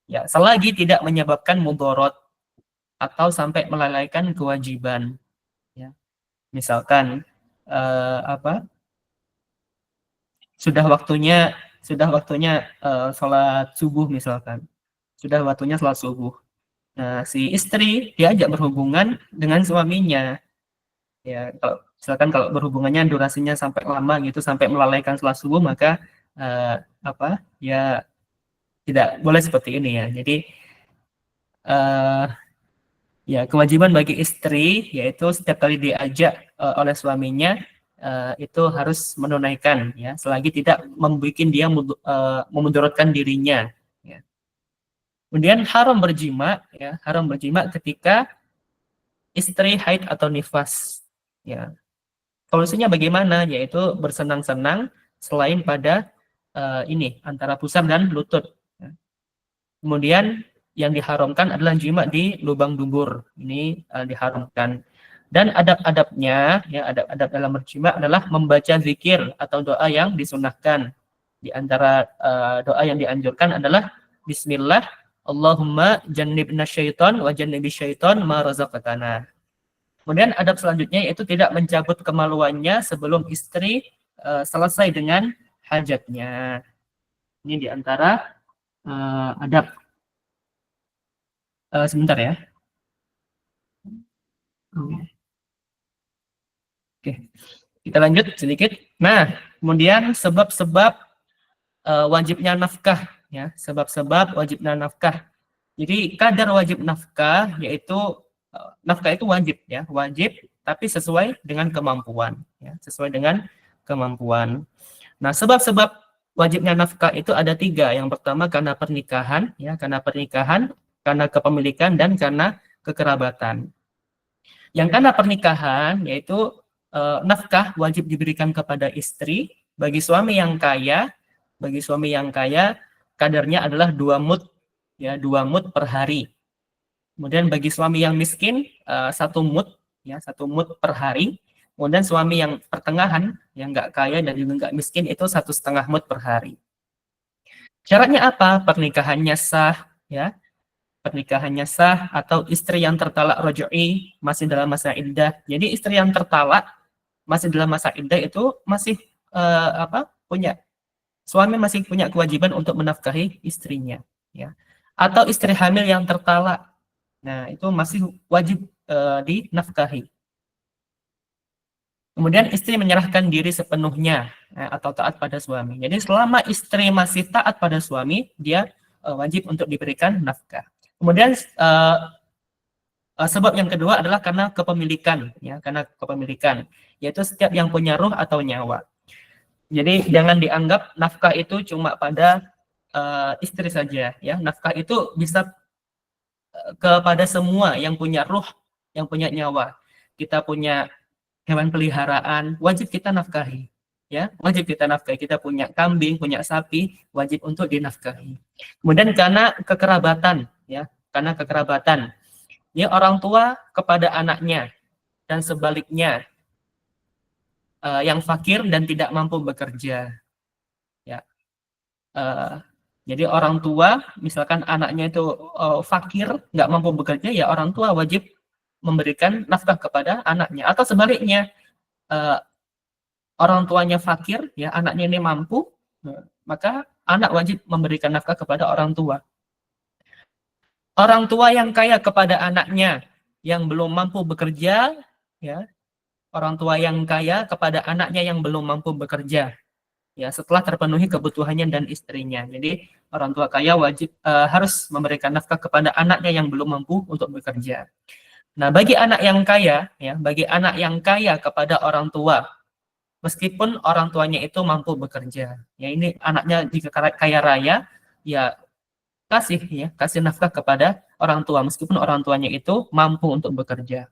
ya, selagi tidak menyebabkan mudorot atau sampai melalaikan kewajiban, ya. Misalkan sudah waktunya sholat subuh misalkan, sudah waktunya sholat subuh. Nah, si istri diajak berhubungan dengan suaminya, ya, kalau berhubungannya durasinya sampai lama gitu, sampai melalaikan sholat subuh, maka ya tidak boleh seperti ini ya. Jadi ya, kewajiban bagi istri yaitu setiap kali diajak oleh suaminya itu harus menunaikan, ya, selagi tidak membuat dia memudaratkan dirinya, ya. Kemudian haram berjima, ya, haram berjima ketika istri haid atau nifas, ya. Solusinya bagaimana? Yaitu bersenang-senang selain pada ini antara pusar dan lutut, ya. Kemudian yang diharamkan adalah jima di lubang dubur. Ini diharamkan. Dan adab-adabnya, ya, adab-adab dalam berjima adalah membaca zikir atau doa yang disunahkan. Di antara doa yang dianjurkan adalah Bismillah, Allahumma jannibna syaiton wa jannibi syaiton ma razaqtana. Kemudian adab selanjutnya yaitu tidak mencabut kemaluannya sebelum istri selesai dengan hajatnya. Ini di antara adab. Sebentar ya. Oke, kita lanjut sedikit. Nah, kemudian sebab-sebab wajibnya nafkah, ya, sebab-sebab wajibnya nafkah. Jadi kadar wajib nafkah yaitu nafkah itu wajib, ya, wajib tapi sesuai dengan kemampuan, ya, sesuai dengan kemampuan. Nah, sebab-sebab wajibnya nafkah itu ada 3. Yang pertama karena pernikahan, ya, karena kepemilikan dan karena kekerabatan. Yang karena pernikahan yaitu nafkah wajib diberikan kepada istri. Bagi suami yang kaya kadarnya adalah 2 mud, ya, 2 mud per hari. Kemudian bagi suami yang miskin 1 mud, ya, 1 mud per hari. Kemudian suami yang pertengahan, yang nggak kaya dan juga nggak miskin, itu 1,5 mud per hari. Syaratnya apa? Pernikahannya sah, ya, pernikahannya sah, atau istri yang tertalak rojoi masih dalam masa iddah. Jadi istri yang tertalak masih dalam masa iddah itu masih suami masih punya kewajiban untuk menafkahi istrinya, ya. Atau istri hamil yang tertalak, nah itu masih wajib dinafkahi. Kemudian istri menyerahkan diri sepenuhnya atau taat pada suami. Jadi selama istri masih taat pada suami, dia wajib untuk diberikan nafkah. Kemudian sebab yang kedua adalah karena kepemilikan, ya, karena kepemilikan, yaitu setiap yang punya ruh atau nyawa. Jadi jangan dianggap nafkah itu cuma pada istri saja, ya. Nafkah itu bisa kepada semua yang punya ruh, yang punya nyawa. Kita punya hewan peliharaan, wajib kita nafkahi. Ya, wajib kita nafkahi. Kita punya kambing, punya sapi, wajib untuk dinafkahi. Kemudian karena kekerabatan, ya, karena kekerabatan. Ya, orang tua kepada anaknya dan sebaliknya, yang fakir dan tidak mampu bekerja. Ya, jadi orang tua, misalkan anaknya itu fakir, nggak mampu bekerja, ya orang tua wajib memberikan nafkah kepada anaknya. Atau sebaliknya, orang tuanya fakir, ya anaknya ini mampu, maka anak wajib memberikan nafkah kepada orang tua. Orang tua yang kaya kepada anaknya yang belum mampu bekerja, ya orang tua yang kaya kepada anaknya yang belum mampu bekerja, ya setelah terpenuhi kebutuhannya dan istrinya. Jadi orang tua kaya wajib harus memberikan nafkah kepada anaknya yang belum mampu untuk bekerja. Nah, bagi anak yang kaya, ya bagi anak yang kaya kepada orang tua, meskipun orang tuanya itu mampu bekerja, ya ini anaknya jika kaya raya, ya kasih nafkah kepada orang tua meskipun orang tuanya itu mampu untuk bekerja.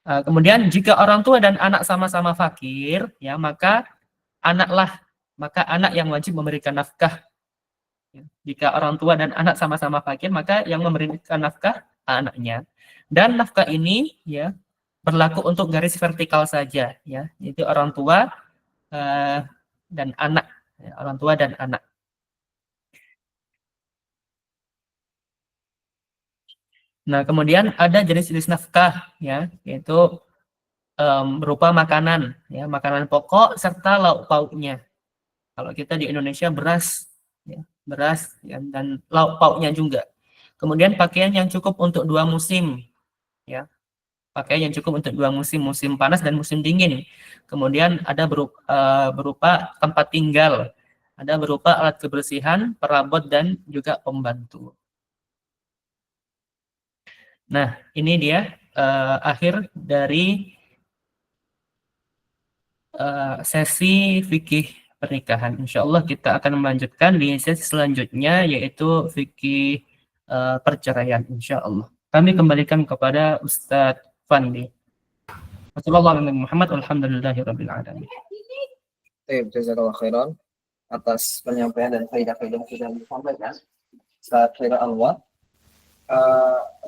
Kemudian jika orang tua dan anak sama-sama fakir, ya maka anak yang wajib memberikan nafkah. Jika orang tua dan anak sama-sama fakir, maka yang memberikan nafkah anaknya. Dan nafkah ini ya berlaku untuk garis vertikal saja, ya. Jadi orang tua dan anak, ya, orang tua dan anak. Nah, kemudian ada jenis-jenis nafkah, ya, yaitu berupa makanan, ya, makanan pokok serta lauk pauknya. Kalau kita di Indonesia beras, ya, dan lauk pauknya juga. Kemudian pakaian yang cukup untuk 2 musim, ya, pakaian yang cukup untuk 2 musim, musim panas dan musim dingin. Kemudian ada berupa tempat tinggal, ada berupa alat kebersihan, perabot dan juga pembantu. Nah, ini dia akhir dari sesi fikih pernikahan. Insya Allah kita akan melanjutkan di sesi selanjutnya, yaitu fikih perceraian. Insya Allah. Kami kembalikan kepada Ustadz Fandi. Wassalamualaikum warahmatullahi wabarakatuh. Jazakallah khairan atas penyampaian dan faedah-faedah yang sudah disampaikan. Ustaz Khairul Anwar.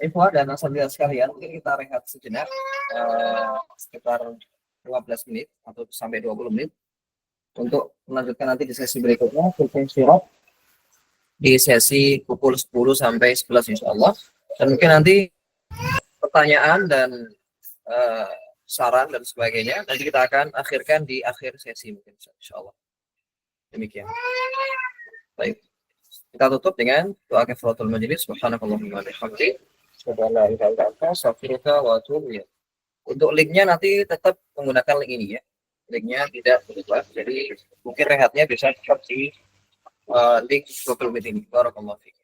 Ikhwah dan asatidzah sekalian, mungkin kita rehat sejenak sekitar 15 menit atau sampai 20 menit untuk melanjutkan nanti di sesi berikutnya, fikih sirah di sesi pukul 10 sampai 11 insya Allah. Dan mungkin nanti pertanyaan dan saran dan sebagainya nanti kita akan akhirkan di akhir sesi mungkin insya Allah. Demikian. Baik. Kita tutup dengan doa kafaratul majelis. Subhanakallahumma wa bihamdik, asyhadu an la ilaha illa anta, astaghfiruka wa atubu ilaik. Untuk linknya nanti tetap menggunakan link ini ya. Linknya tidak berubah. Jadi mungkin rehatnya bisa tetap di link Google Meet ini. Barakallahu fiik.